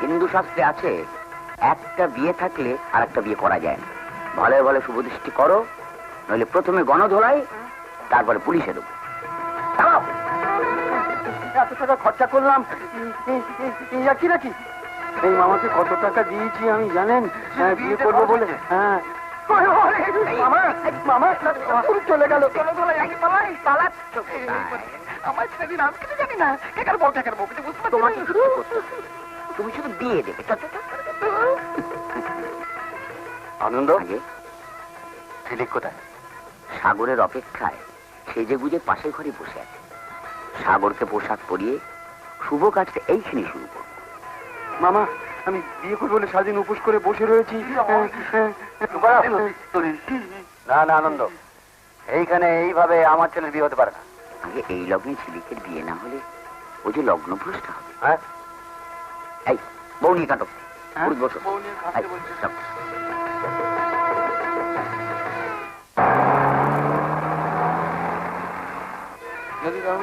হিন্দু শাস্ত্রে আছে, একটা বিয়ে থাকলে আর একটা বিয়ে করা যায় না। ভালো ভালো শুভ দৃষ্টি করো, নইলে প্রথমে গণধোলাই, তারপরে পুলিশে দেবো। এত টাকা খরচা করলাম কি নাকি? এই মামাকে কত টাকা দিয়েছি আমি জানেন? বিয়ে করবো বলে। হ্যাঁ মামা চলে গেল। তোমাকে কিছু করতে হবে না। তুমি শুধু বিয়ে দেবে। আনন্দ, আগে ঝিলিক কোথায়? সাগরের অপেক্ষায় সেজে গুজে পাশের ঘরে বসে আছে। সাগরকে পোশাক পরিয়ে শুভ কাজটা এইখানে শুরু করবো। মামা, আমি বিয়ে করবো বলে সারাদিন উপোস করে বসে রয়েছি। না না আনন্দ, এইখানে এইভাবে আমার ছেলের বিয়ে হতে পারে না। আগে এই লগ্নে ঝিলিকের বিয়ে না হলে ও যে লগ্ন ভ্রষ্ট হবে। হ্যাঁ, এই বউ নিয়ে কাটো, পুরুষ বসো। বউ নিয়ে কাটতে এই, বলছে। সব।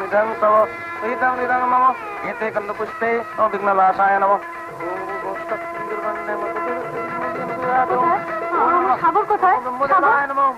নিধান তব নিধান মামা এতে কন্দ পুষ্পে বিঘ্ন নাশায় নমঃ। সাগর কোথায়? নমঃ